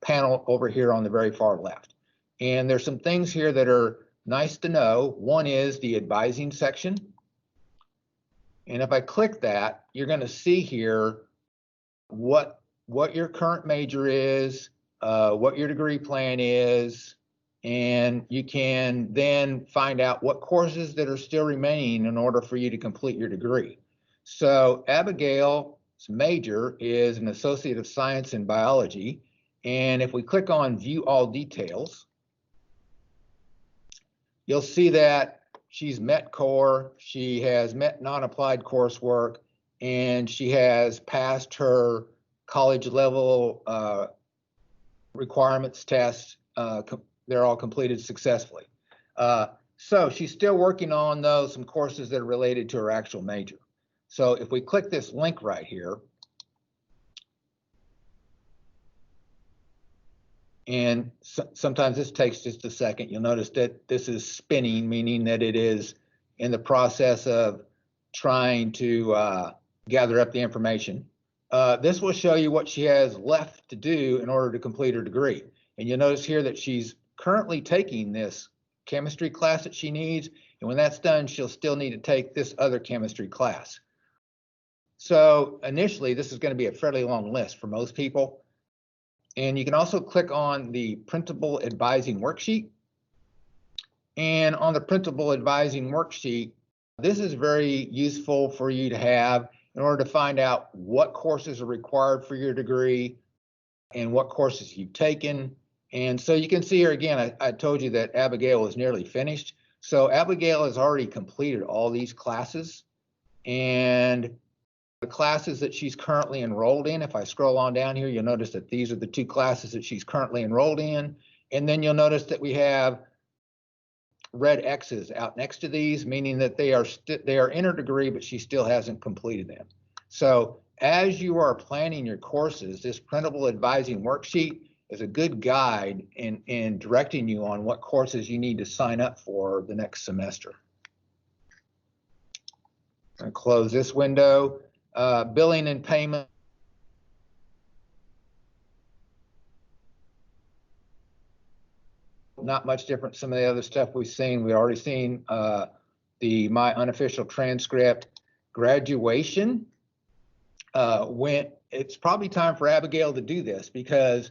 panel over here on the very far left. And there's some things here that are nice to know. One is the advising section. And if I click that, you're going to see here what your current major is, what your degree plan is, and you can then find out what courses that are still remaining in order for you to complete your degree. So Abigail's major is an Associate of Science in Biology, and if we click on View All Details, you'll see that she's met core, she has met non-applied coursework, and she has passed her college level requirements test. They're all completed successfully. So she's still working on some courses that are related to her actual major. So if we click this link right here, And sometimes this takes just a second. You'll notice that this is spinning, meaning that it is in the process of trying to gather up the information. This will show you what she has left to do in order to complete her degree. And you'll notice here that she's currently taking this chemistry class that she needs. And when that's done, she'll still need to take this other chemistry class. So initially, this is going to be a fairly long list for most people. And you can also click on the printable advising worksheet. And on the printable advising worksheet, this is very useful for you to have in order to find out what courses are required for your degree and what courses you've taken. And so you can see here again, I told you that Abigail is nearly finished. So Abigail has already completed all these classes, and the classes that she's currently enrolled in, if I scroll on down here, you'll notice that these are the 2 classes that she's currently enrolled in. And then you'll notice that we have red X's out next to these, meaning that they are in her degree, but she still hasn't completed them. So as you are planning your courses, this printable advising worksheet is a good guide in directing you on what courses you need to sign up for the next semester. I'm going to close this window. Billing and payment. Not much different. Some of the other stuff we've seen. We already seen the My Unofficial Transcript. Graduation. When it's probably time for Abigail to do this, because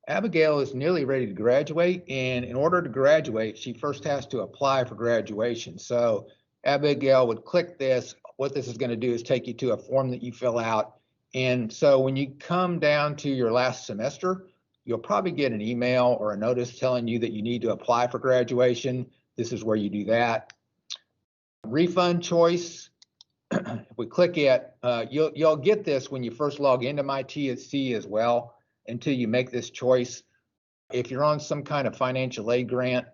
Abigail is nearly ready to graduate, and in order to graduate, she first has to apply for graduation. So Abigail would click this. What this is going to do is take you to a form that you fill out. And so when you come down to your last semester, you'll probably get an email or a notice telling you that you need to apply for graduation. This is where you do that. Refund choice. If we click it, you'll get this when you first log into MyTC as well, until you make this choice. If you're on some kind of financial aid grant,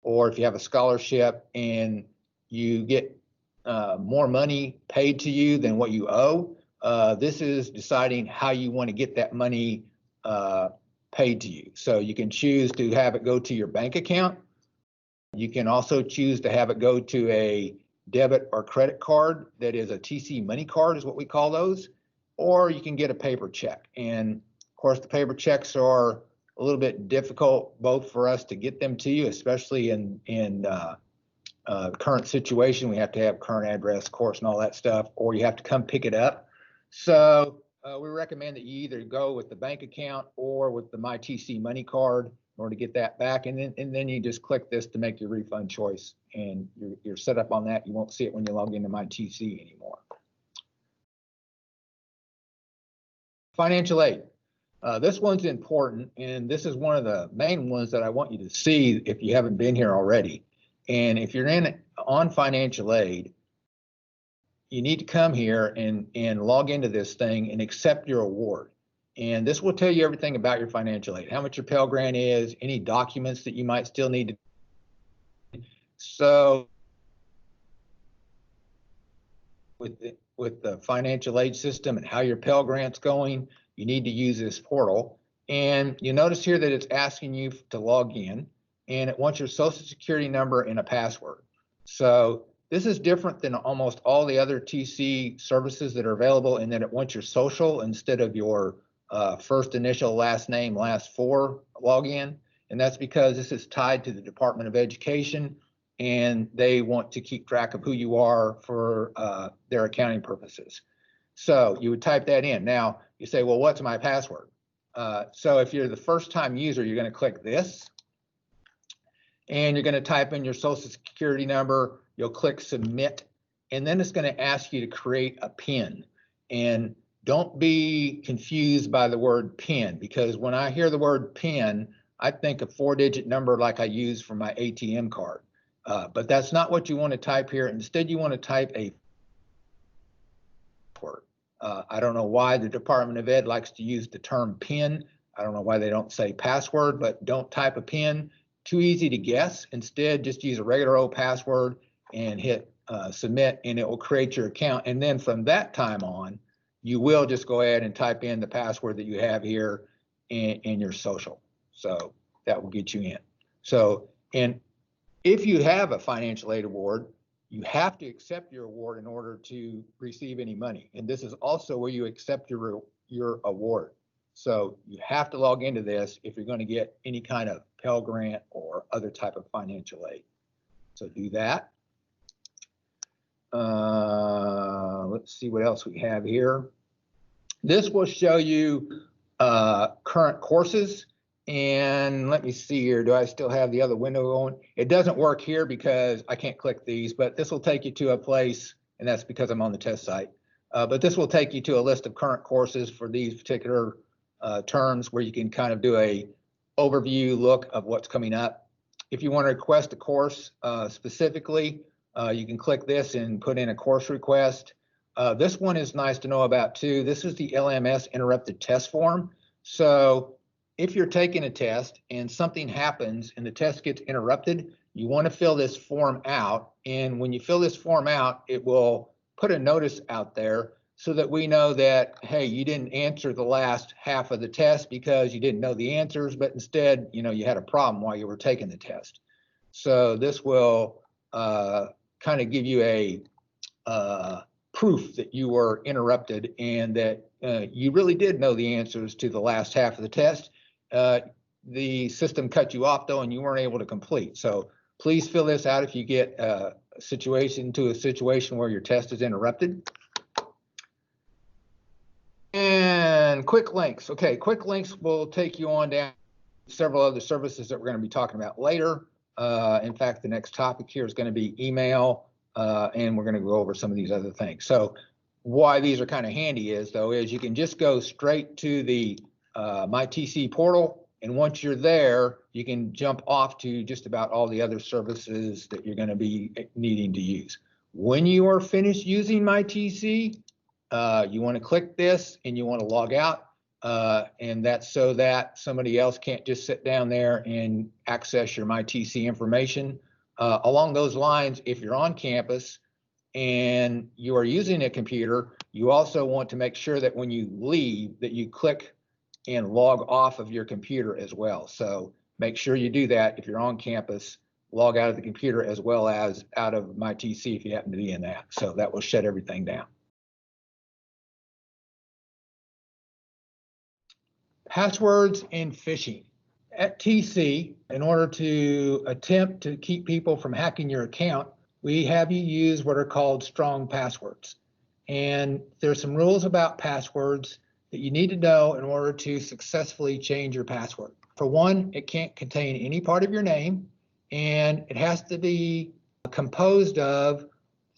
or if you have a scholarship and you get more money paid to you than what you owe, this is deciding how you want to get that money paid to you. So you can choose to have it go to your bank account. You can also choose to have it go to a debit or credit card that is a TC money card, is what we call those, or you can get a paper check. And of course, the paper checks are a little bit difficult both for us to get them to you, especially in current situation. We have to have current address, course, and all that stuff, or you have to come pick it up. So we recommend that you either go with the bank account or with the MyTC money card in order to get that back. And then you just click this to make your refund choice, and you're set up on that. You won't see it when you log into MyTC anymore. Financial aid. This one's important, and this is one of the main ones that I want you to see if you haven't been here already. And if you're on financial aid, you need to come here and log into this thing and accept your award. And this will tell you everything about your financial aid, how much your Pell Grant is, any documents that you might still need to. So with the financial aid system and how your Pell Grant's going, you need to use this portal. And you notice here that it's asking you to log in, and it wants your social security number and a password. So this is different than almost all the other TC services that are available, in that it wants your social instead of your first initial, last name, last 4 login. And that's because this is tied to the Department of Education, and they want to keep track of who you are for their accounting purposes. So you would type that in. Now you say, well, what's my password? So if you're the first time user, you're going to click this, and you're going to type in your social security number. You'll click submit, and then it's going to ask you to create a PIN. And don't be confused by the word PIN, because when I hear the word PIN, I think a 4-digit number like I use for my ATM card. But that's not what you want to type here. Instead, you want to type a word. I don't know why the Department of Ed likes to use the term PIN. I don't know why they don't say password, but don't type a PIN. Too easy to guess. Instead, just use a regular old password and hit submit, and it will create your account. And then from that time on, you will just go ahead and type in the password that you have here and your social. So that will get you in. So, and if you have a financial aid award, you have to accept your award in order to receive any money. And this is also where you accept your award. So you have to log into this if you're going to get any kind of Pell Grant or other type of financial aid. So do that. Let's see what else we have here. This will show you current courses. And let me see here. Do I still have the other window going? It doesn't work here because I can't click these, but this will take you to a place, and that's because I'm on the test site. But this will take you to a list of current courses for these particular terms where you can kind of do a overview look of what's coming up. If you want to request a course specifically, you can click this and put in a course request. This one is nice to know about too. This is the LMS interrupted test form. So if you're taking a test and something happens and the test gets interrupted, you want to fill this form out. And when you fill this form out, it will put a notice out there so that we know that, hey, you didn't answer the last half of the test because you didn't know the answers, but instead, you had a problem while you were taking the test. So this will kind of give you a proof that you were interrupted and that you really did know the answers to the last half of the test. The system cut you off though, and you weren't able to complete. So please fill this out if you get a situation where your test is interrupted. And quick links. Okay, quick links will take you on down several other services that we're going to be talking about later. In fact, the next topic here is going to be email, and we're going to go over some of these other things. So why these are kind of handy is you can just go straight to the MyTC portal, and once you're there, you can jump off to just about all the other services that you're going to be needing to use. When you are finished using MyTC, you want to click this and you want to log out, and that's so that somebody else can't just sit down there and access your MyTC information. Along those lines, if you're on campus and you are using a computer, you also want to make sure that when you leave that you click and log off of your computer as well. So make sure you do that if you're on campus, log out of the computer as well as out of MyTC if you happen to be in that. So that will shut everything down. Passwords and phishing. At TC, in order to attempt to keep people from hacking your account, we have you use what are called strong passwords. And there's some rules about passwords that you need to know in order to successfully change your password. For one, it can't contain any part of your name, and it has to be composed of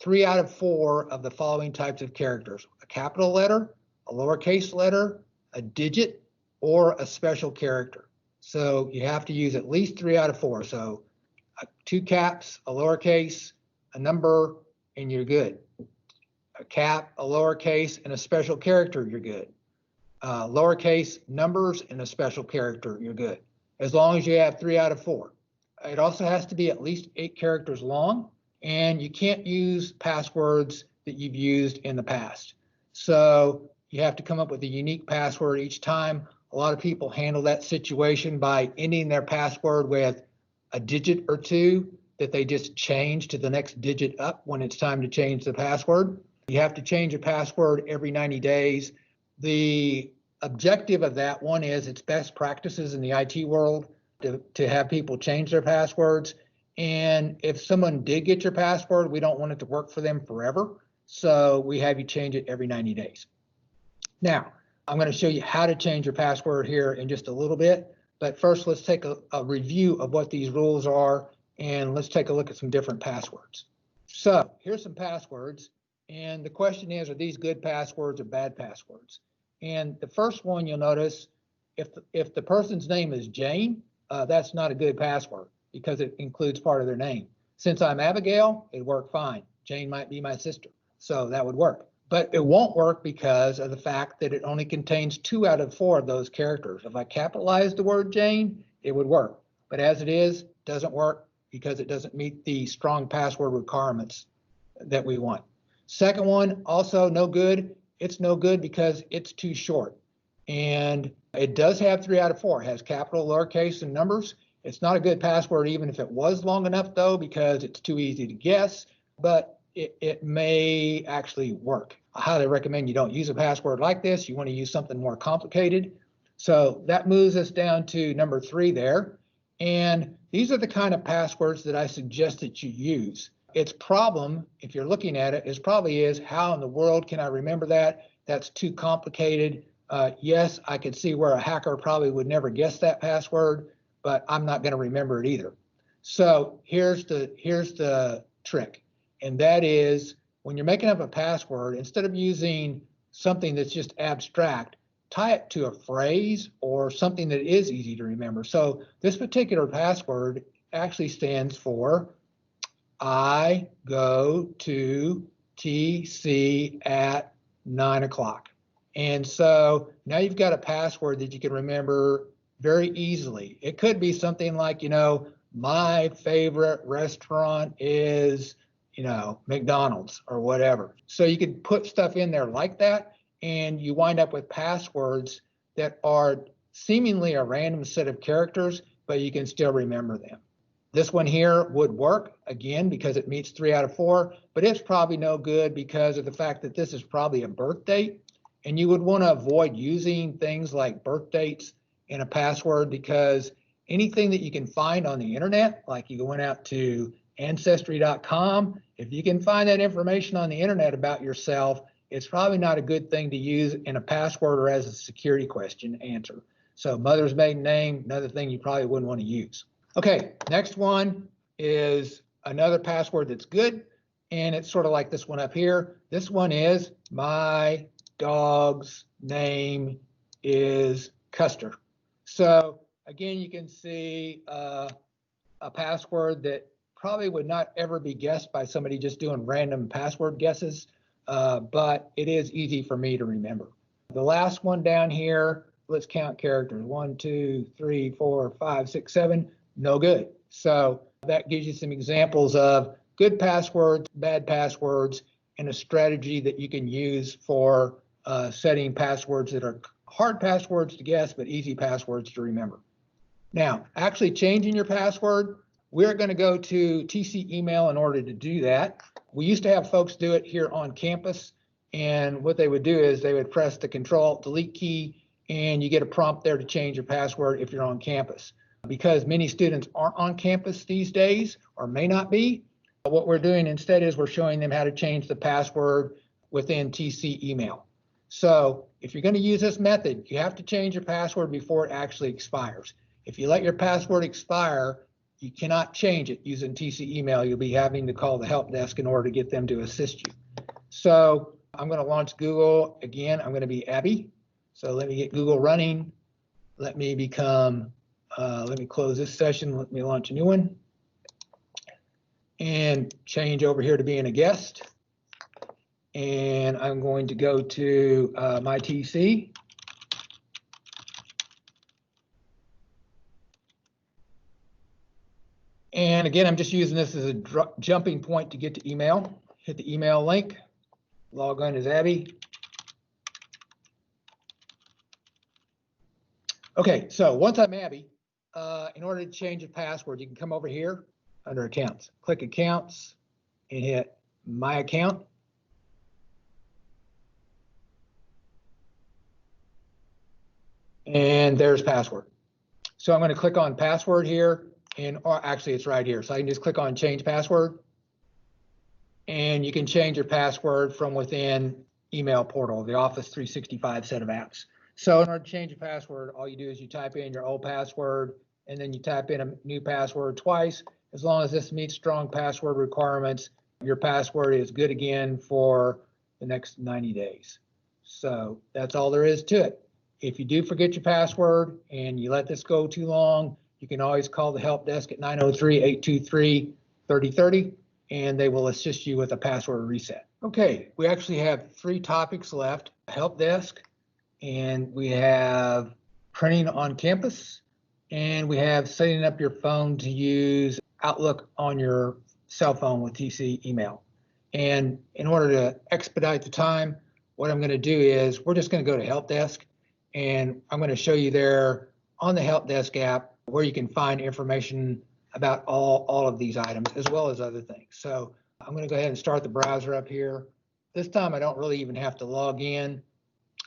3 out of 4 of the following types of characters: a capital letter, a lowercase letter, a digit, or a special character. So you have to use at least 3 out of 4. So 2 caps, a lowercase, a number, and you're good. A cap, a lowercase, and a special character, you're good. Lowercase, numbers, and a special character, you're good. As long as you have 3 out of 4. It also has to be at least 8 characters long, and you can't use passwords that you've used in the past. So you have to come up with a unique password each time. A lot of people handle that situation by ending their password with a digit or 2 that they just change to the next digit up when it's time to change the password. You have to change your password every 90 days. The objective of that one is it's best practices in the IT world to have people change their passwords. And if someone did get your password, we don't want it to work for them forever. So we have you change it every 90 days. Now, I'm going to show you how to change your password here in just a little bit. But first, let's take a review of what these rules are, and let's take a look at some different passwords. So here's some passwords. And the question is, are these good passwords or bad passwords? And the first one you'll notice, if the person's name is Jane, that's not a good password because it includes part of their name. Since I'm Abigail, it'd work fine. Jane might be my sister, so that would work. But it won't work because of the fact that it only contains 2 out of 4 of those characters. If I capitalize the word Jane, it would work. But as it is, it doesn't work because it doesn't meet the strong password requirements that we want. Second one, also no good. It's no good because it's too short. And It does have 3 out of 4. It has capital, lowercase, and numbers. It's not a good password even if it was long enough though, because it's too easy to guess, but it may actually work. I highly recommend you don't use a password like this. You want to use something more complicated. So that moves us down to number 3 there. And these are the kind of passwords that I suggest that you use. Its problem, if you're looking at it, is how in the world can I remember that? That's too complicated. Yes, I could see where a hacker probably would never guess that password, but I'm not going to remember it either. So here's the trick. And that is when you're making up a password, instead of using something that's just abstract, tie it to a phrase or something that is easy to remember. So this particular password actually stands for I go to TC at 9 o'clock. And so now you've got a password that you can remember very easily. It could be something like, my favorite restaurant is, McDonald's or whatever. So you could put stuff in there like that, and you wind up with passwords that are seemingly a random set of characters, but you can still remember them. This one here would work, again, because it meets 3 out of 4, but it's probably no good because of the fact that this is probably a birth date, and you would want to avoid using things like birth dates in a password because anything that you can find on the internet, like you went out to Ancestry.com, if you can find that information on the internet about yourself, it's probably not a good thing to use in a password or as a security question answer. So mother's maiden name, another thing you probably wouldn't want to use. Okay, next one is another password that's good, and it's sort of like this one up here. This one is my dog's name is Custer. So again, you can see a password that probably would not ever be guessed by somebody just doing random password guesses, but it is easy for me to remember. The last one down here, let's count characters. 1, 2, 3, 4, 5, 6, 7, no good. So that gives you some examples of good passwords, bad passwords, and a strategy that you can use for setting passwords that are hard passwords to guess, but easy passwords to remember. Now, actually changing your password, we're going to go to TC email in order to do that. We used to have folks do it here on campus, and what they would do is they would press the Control-Delete key, and you get a prompt there to change your password if you're on campus. Because many students aren't on campus these days, or may not be, what we're doing instead is we're showing them how to change the password within TC email. So if you're going to use this method, you have to change your password before it actually expires. If you let your password expire, you cannot change it using TC email. You'll be having to call the help desk in order to get them to assist you. So I'm going to launch Google. Again, I'm going to be Abby. So let me get Google running. Let me become, let me close this session. Let me launch a new one. And change over here to being a guest. And I'm going to go to MyTC. And again, I'm just using this as a jumping point to get to email. Hit the email link, log on as Abby. Okay, so once I'm Abby, in order to change a password, you can come over here under accounts, click accounts and hit my account. And there's password. So I'm going to click on password here. Or actually it's right here. So I can just click on change password, and you can change your password from within email portal, the Office 365 set of apps. So in order to change your password, all you do is you type in your old password, and then you type in a new password twice. As long as this meets strong password requirements, your password is good again for the next 90 days. So that's all there is to it. If you do forget your password and you let this go too long, you can always call the help desk at 903-823-3030, and they will assist you with a password reset. Okay, we actually have 3 topics left: help desk, and we have printing on campus, and we have setting up your phone to use Outlook on your cell phone with TC email. And in order to expedite the time, what I'm going to do is we're just going to go to help desk, And I'm going to show you there on the Help Desk app where you can find information about all of these items as well as other things. So I'm going to go ahead and start the browser up here. This time I don't really even have to log in.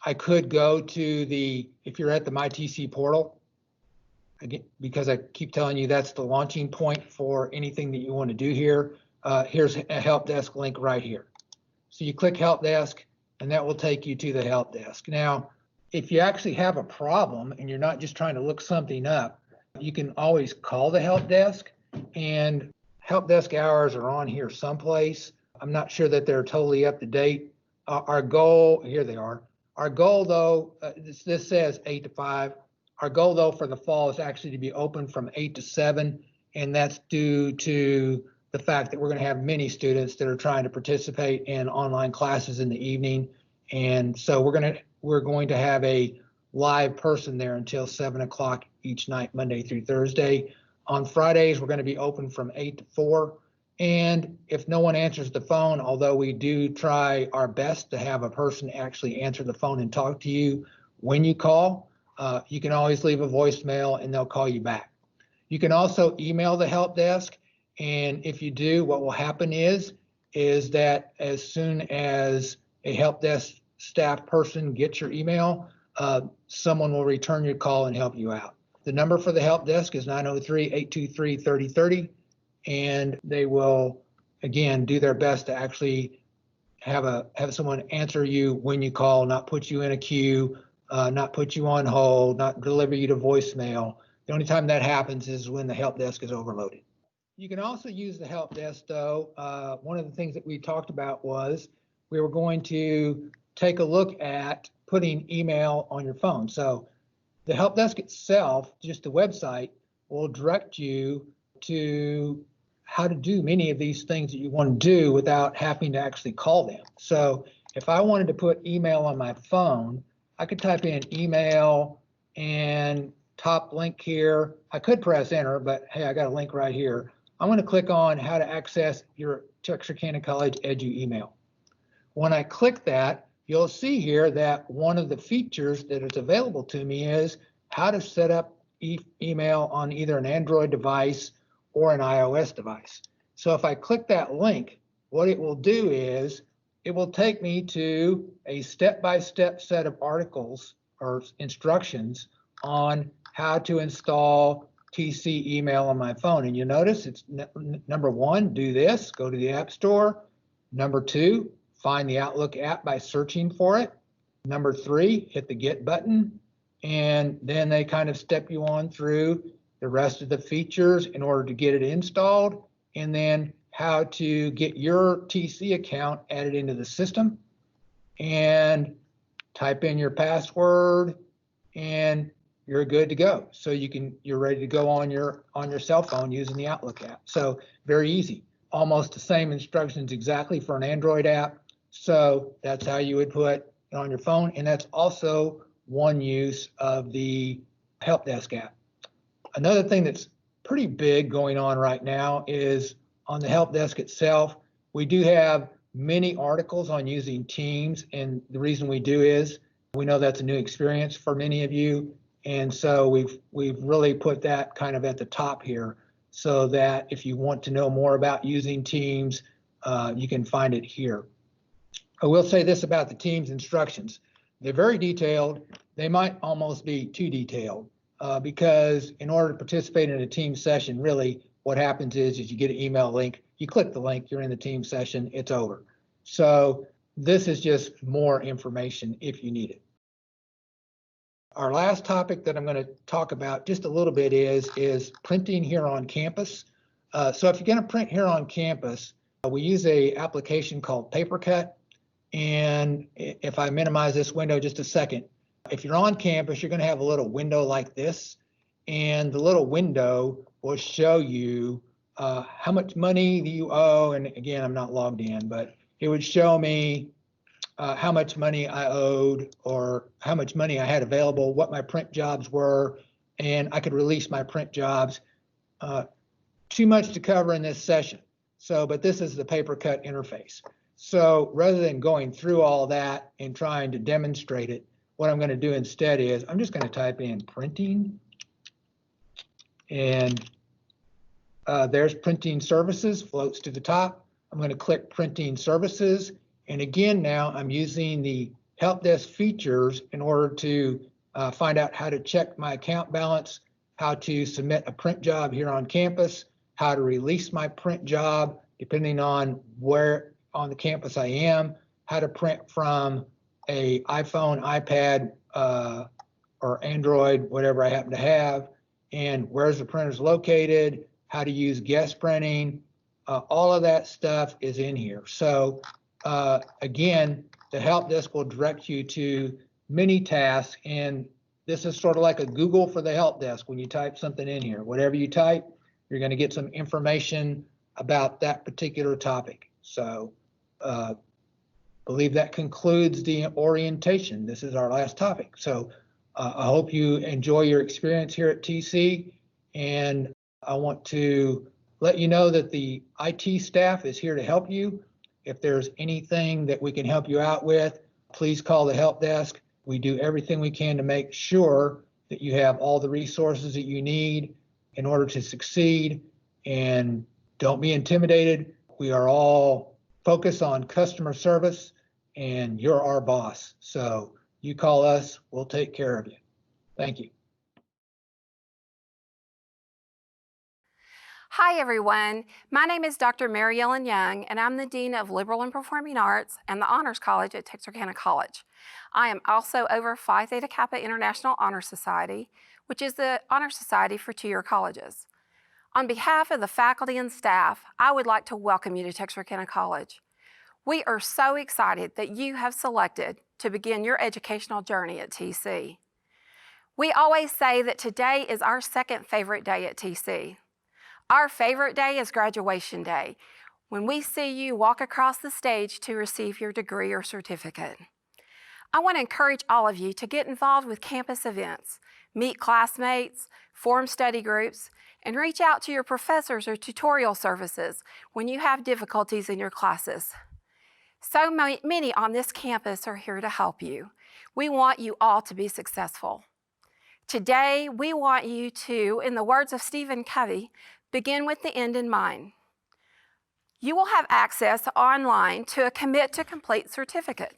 I could go to if you're at the MyTC portal, again, because I keep telling you that's the launching point for anything that you want to do here. Here's a Help Desk link right here. So you click Help Desk and that will take you to the Help Desk. Now, if you actually have a problem and you're not just trying to look something up, you can always call the Help Desk, and Help Desk hours are on here someplace. I'm not sure that they're totally up to date. Our goal, here they are. Our goal though, this says 8 to 5. Our goal though for the fall is actually to be open from 8 to 7, and that's due to the fact that we're going to have many students that are trying to participate in online classes in the evening. And so we're going to have a live person there until 7 o'clock each night, Monday through Thursday. On Fridays, we're going to be open from 8 to 4. And if no one answers the phone, although we do try our best to have a person actually answer the phone and talk to you when you call, you can always leave a voicemail and they'll call you back. You can also email the Help Desk. And if you do, what will happen is that as soon as a Help Desk staff person gets your email, someone will return your call and help you out. The number for the Help Desk is 903-823-3030, and they will, again, do their best to actually have someone answer you when you call, not put you in a queue, not put you on hold, not deliver you to voicemail. The only time that happens is when the Help Desk is overloaded. You can also use the Help Desk, though. One of the things that we talked about was we were going to take a look at putting email on your phone. So the Help Desk itself, just the website, will direct you to how to do many of these things that you want to do without having to actually call them. So if I wanted to put email on my phone, I could type in email and top link here. I could press enter, but hey, I got a link right here. I'm going to click on how to access your Texarkana College Edu email. When I click that, you'll see here that one of the features that is available to me is how to set up email on either an Android device or an iOS device. So if I click that link, what it will do is it will take me to a step-by-step set of articles or instructions on how to install TC email on my phone. And you notice it's number 1, do this, go to the App Store. Number 2, find the Outlook app by searching for it. Number 3, hit the Get button. And then they kind of step you on through the rest of the features in order to get it installed, and then how to get your TC account added into the system, and type in your password, and you're good to go. So you're ready to go on your cell phone using the Outlook app. So very easy. Almost the same instructions exactly for an Android app. So that's how you would put it on your phone, and that's also one use of the Help Desk app. Another thing that's pretty big going on right now is on the Help Desk itself. We do have many articles on using Teams, and the reason we do is we know that's a new experience for many of you, and so we've really put that kind of at the top here, so that if you want to know more about using Teams, you can find it here. I will say this about the Teams instructions. They're very detailed. They might almost be too detailed. Because in order to participate in a team session, really what happens is you get an email link, you click the link, you're in the team session, it's over. So this is just more information if you need it. Our last topic that I'm going to talk about just a little bit is printing here on campus. So if you're going to print here on campus, we use an application called PaperCut. And if I minimize this window just a second, if you're on campus, you're going to have a little window like this, and the little window will show you how much money you owe. And again, I'm not logged in, but it would show me how much money I owed or how much money I had available, what my print jobs were, and I could release my print jobs. Too much to cover in this session. So, but this is the PaperCut interface. So rather than going through all that and trying to demonstrate it, what I'm going to do instead is I'm just going to type in printing, and there's printing services, floats to the top. I'm going to click printing services. And again, now I'm using the help desk features in order to find out how to check my account balance, how to submit a print job here on campus, how to release my print job, depending on where on the campus I am, how to print from a iPhone, iPad, or Android, whatever I happen to have, and where's the printers located, how to use guest printing, all of that stuff is in here. So again, the help desk will direct you to many tasks, and this is sort of like a Google for the help desk. When you type something in here, whatever you type, you're going to get some information about that particular topic. So I believe that concludes the orientation. This is our last topic. So I hope you enjoy your experience here at TC, and I want to let you know that the IT staff is here to help you. If there's anything that we can help you out with, please call the help desk. We do everything we can to make sure that you have all the resources that you need in order to succeed. And don't be intimidated. We are all focused on customer service, and you're our boss. So you call us, we'll take care of you. Thank you. Hi, everyone. My name is Dr. Mary Ellen Young, and I'm the Dean of Liberal and Performing Arts and the Honors College at Texarkana College. I am also over Phi Theta Kappa International Honor Society, which is the honor society for two-year colleges. On behalf of the faculty and staff, I would like to welcome you to Texarkana College. We are so excited that you have selected to begin your educational journey at TC. We always say that today is our second favorite day at TC. Our favorite day is graduation day, when we see you walk across the stage to receive your degree or certificate. I want to encourage all of you to get involved with campus events, meet classmates, form study groups, and reach out to your professors or tutorial services when you have difficulties in your classes. So many on this campus are here to help you. We want you all to be successful. Today, we want you to, in the words of Stephen Covey, begin with the end in mind. You will have access online to a Commit to Complete certificate.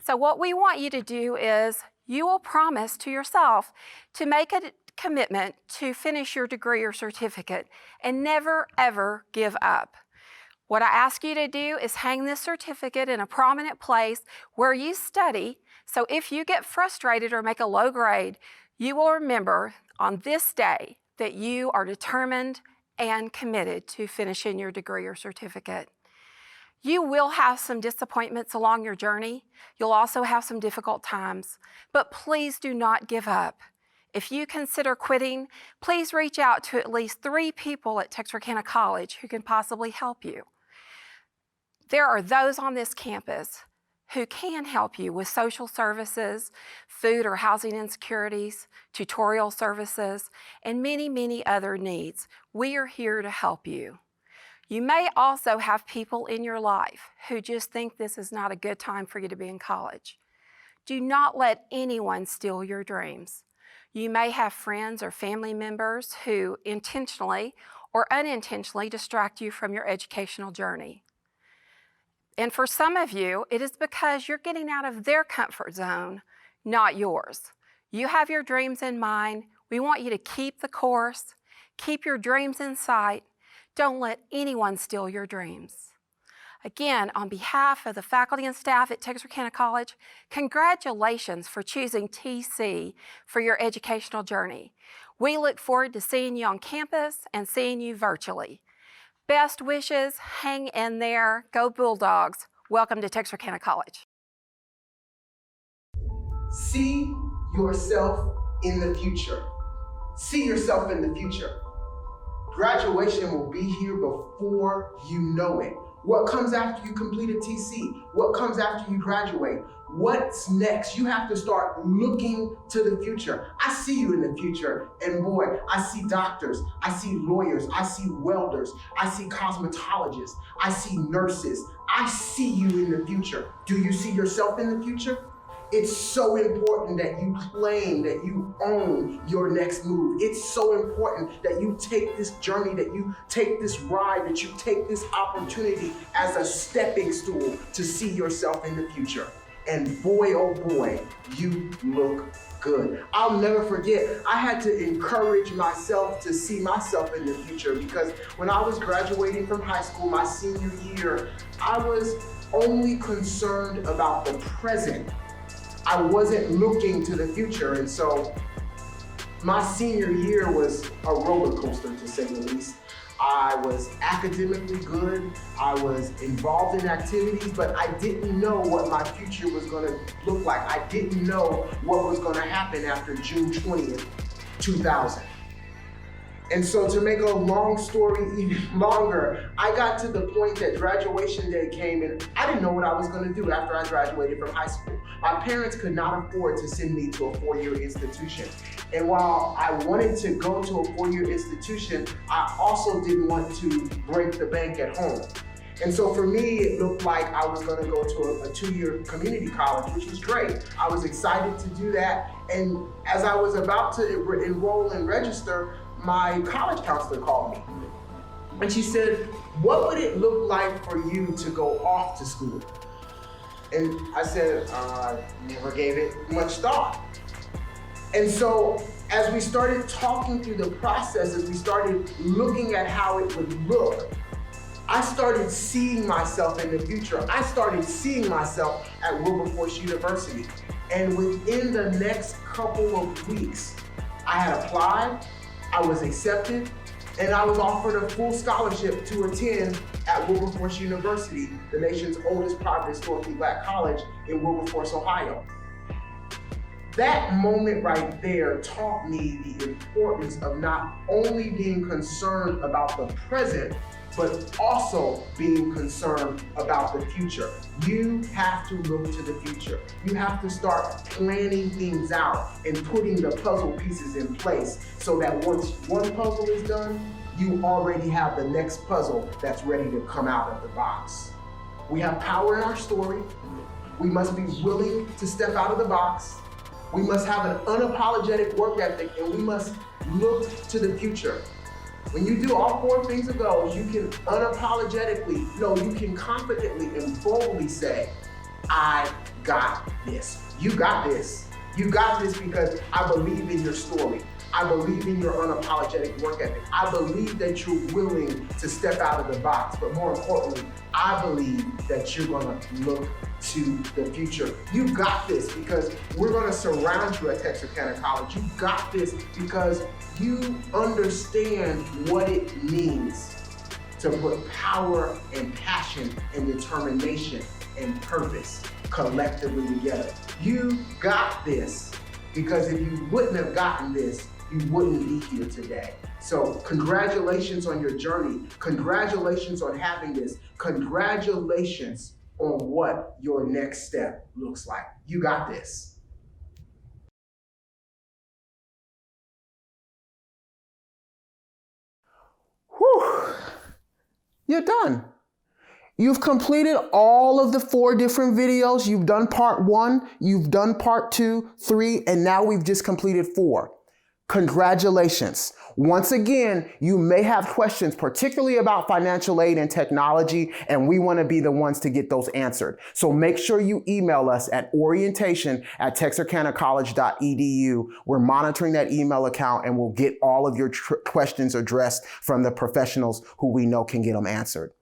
So what we want you to do is you will promise to yourself to make a commitment to finish your degree or certificate and never, ever give up. What I ask you to do is hang this certificate in a prominent place where you study, so if you get frustrated or make a low grade, you will remember on this day that you are determined and committed to finishing your degree or certificate. You will have some disappointments along your journey. You'll also have some difficult times, but please do not give up. If you consider quitting, please reach out to at least 3 people at Texarkana College who can possibly help you. There are those on this campus who can help you with social services, food or housing insecurities, tutorial services, and many, many other needs. We are here to help you. You may also have people in your life who just think this is not a good time for you to be in college. Do not let anyone steal your dreams. You may have friends or family members who intentionally or unintentionally distract you from your educational journey. And for some of you, it is because you're getting out of their comfort zone, not yours. You have your dreams in mind. We want you to keep the course, keep your dreams in sight. Don't let anyone steal your dreams. Again, on behalf of the faculty and staff at Texarkana College, congratulations for choosing TC for your educational journey. We look forward to seeing you on campus and seeing you virtually. Best wishes, hang in there, go Bulldogs. Welcome to Texarkana College. See yourself in the future. See yourself in the future. Graduation will be here before you know it. What comes after you complete a TC? What comes after you graduate? What's next? You have to start looking to the future. I see you in the future, and boy, I see doctors, I see lawyers, I see welders, I see cosmetologists, I see nurses. I see you in the future. Do you see yourself in the future? It's so important that you claim, that you own your next move. It's so important that you take this journey, that you take this ride, that you take this opportunity as a stepping stool to see yourself in the future. And boy, oh boy, you look good. I'll never forget, I had to encourage myself to see myself in the future, because when I was graduating from high school, my senior year, I was only concerned about the present. I wasn't looking to the future. And so my senior year was a roller coaster, to say the least. I was academically good, I was involved in activities, but I didn't know what my future was gonna look like. I didn't know what was gonna happen after June 20th, 2000. And so to make a long story even longer, I got to the point that graduation day came and I didn't know what I was gonna do after I graduated from high school. My parents could not afford to send me to a four-year institution. And while I wanted to go to a four-year institution, I also didn't want to break the bank at home. And so for me, it looked like I was gonna go to a two-year community college, which was great. I was excited to do that. And as I was about to enroll and register, my college counselor called me. And she said, what would it look like for you to go off to school? And I said, I never gave it much thought. And so as we started talking through the process, as we started looking at how it would look, I started seeing myself in the future. I started seeing myself at Wilberforce University. And within the next couple of weeks, I had applied, I was accepted, and I was offered a full scholarship to attend at Wilberforce University, the nation's oldest private historically Black college in Wilberforce, Ohio. That moment right there taught me the importance of not only being concerned about the present, but also being concerned about the future. You have to look to the future. You have to start planning things out and putting the puzzle pieces in place so that once one puzzle is done, you already have the next puzzle that's ready to come out of the box. We have power in our story. We must be willing to step out of the box. We must have an unapologetic work ethic, and we must look to the future. When you do all four things of those, you can unapologetically, no, you can confidently and boldly say, I got this. You got this. You got this because I believe in your story. I believe in your unapologetic work ethic. I believe that you're willing to step out of the box, but more importantly, I believe that you're gonna look to the future. You got this because we're gonna surround you at Texarkana College. You got this because you understand what it means to put power and passion and determination and purpose collectively together. You got this because if you wouldn't have gotten this, you wouldn't be here today. So congratulations on your journey. Congratulations on having this. Congratulations on what your next step looks like. You got this. Whew. You're done. You've completed all of the 4 different videos. You've done part 1, you've done part 2, 3, and now we've just completed 4. Congratulations. Once again, you may have questions, particularly about financial aid and technology, and we want to be the ones to get those answered. So make sure you email us at orientation@texarkanacollege.edu. We're monitoring that email account and we'll get all of your questions addressed from the professionals who we know can get them answered.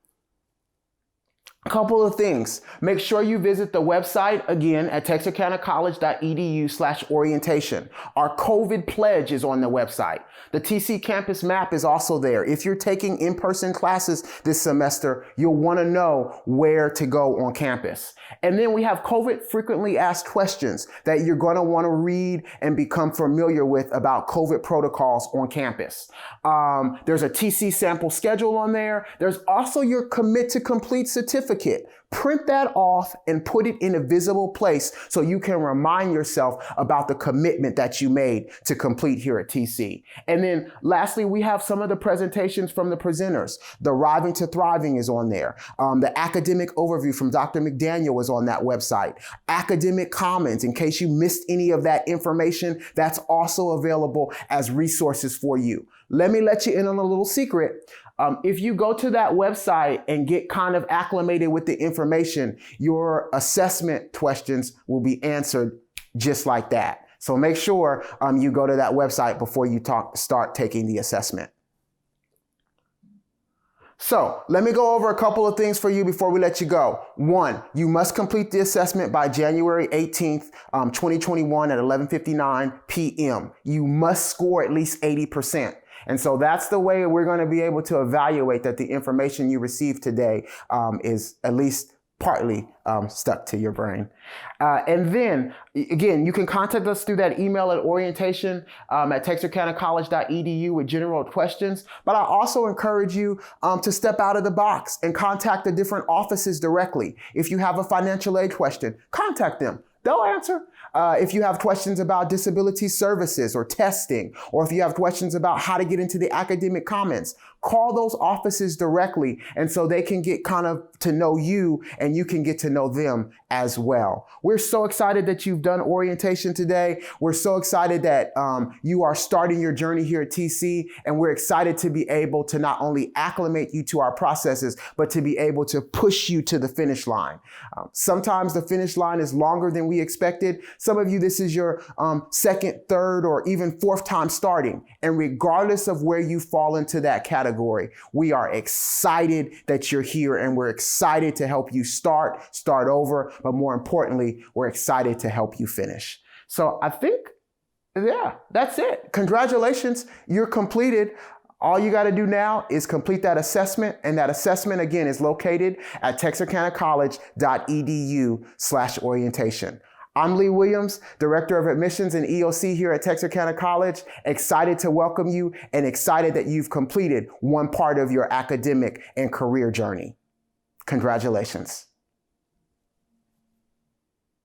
A couple of things. Make sure you visit the website again at texarkanacollege.edu/orientation. Our COVID pledge is on the website. The TC campus map is also there. If you're taking in-person classes this semester, you'll want to know where to go on campus. And then we have COVID frequently asked questions that you're going to want to read and become familiar with about COVID protocols on campus. There's a TC sample schedule on there. There's also your commit to complete certificate. certificate. Print that off and put it in a visible place so you can remind yourself about the commitment that you made to complete here at TC. And then lastly, we have some of the presentations from the presenters. The Arriving to Thriving is on there. The academic overview from Dr. McDaniel is on that website. Academic Commons, in case you missed any of that information, that's also available as resources for you. Let me let you in on a little secret. If you go to that website and get kind of acclimated with the information, your assessment questions will be answered just like that. So make sure you go to that website before you start taking the assessment. So let me go over a couple of things for you before we let you go. One, you must complete the assessment by January 18th, 2021 at 11:59 p.m. You must score at least 80%. And so that's the way we're going to be able to evaluate that the information you received today is at least partly stuck to your brain. And then, again, you can contact us through that email at orientation at texarkanacollege.edu with general questions. But I also encourage you to step out of the box and contact the different offices directly. If you have a financial aid question, contact them. They'll answer. If you have questions about disability services or testing, or if you have questions about how to get into the academic commons, call those offices directly, and so they can get kind of to know you and you can get to know them as well. We're so excited that you've done orientation today. We're so excited that you are starting your journey here at TC, and we're excited to be able to not only acclimate you to our processes, but to be able to push you to the finish line. Sometimes the finish line is longer than we expected. Some of you, this is your second, third, or even fourth time starting. And regardless of where you fall into that category, we are excited that you're here, and we're excited to help you start over, but more importantly, we're excited to help you finish. So I think, yeah, that's it. Congratulations, you're completed. All you got to do now is complete that assessment, and that assessment again is located at texarkanacollege.edu/orientation. I'm Lee Williams, Director of Admissions and EOC here at Texarkana College, excited to welcome you and excited that you've completed one part of your academic and career journey. Congratulations.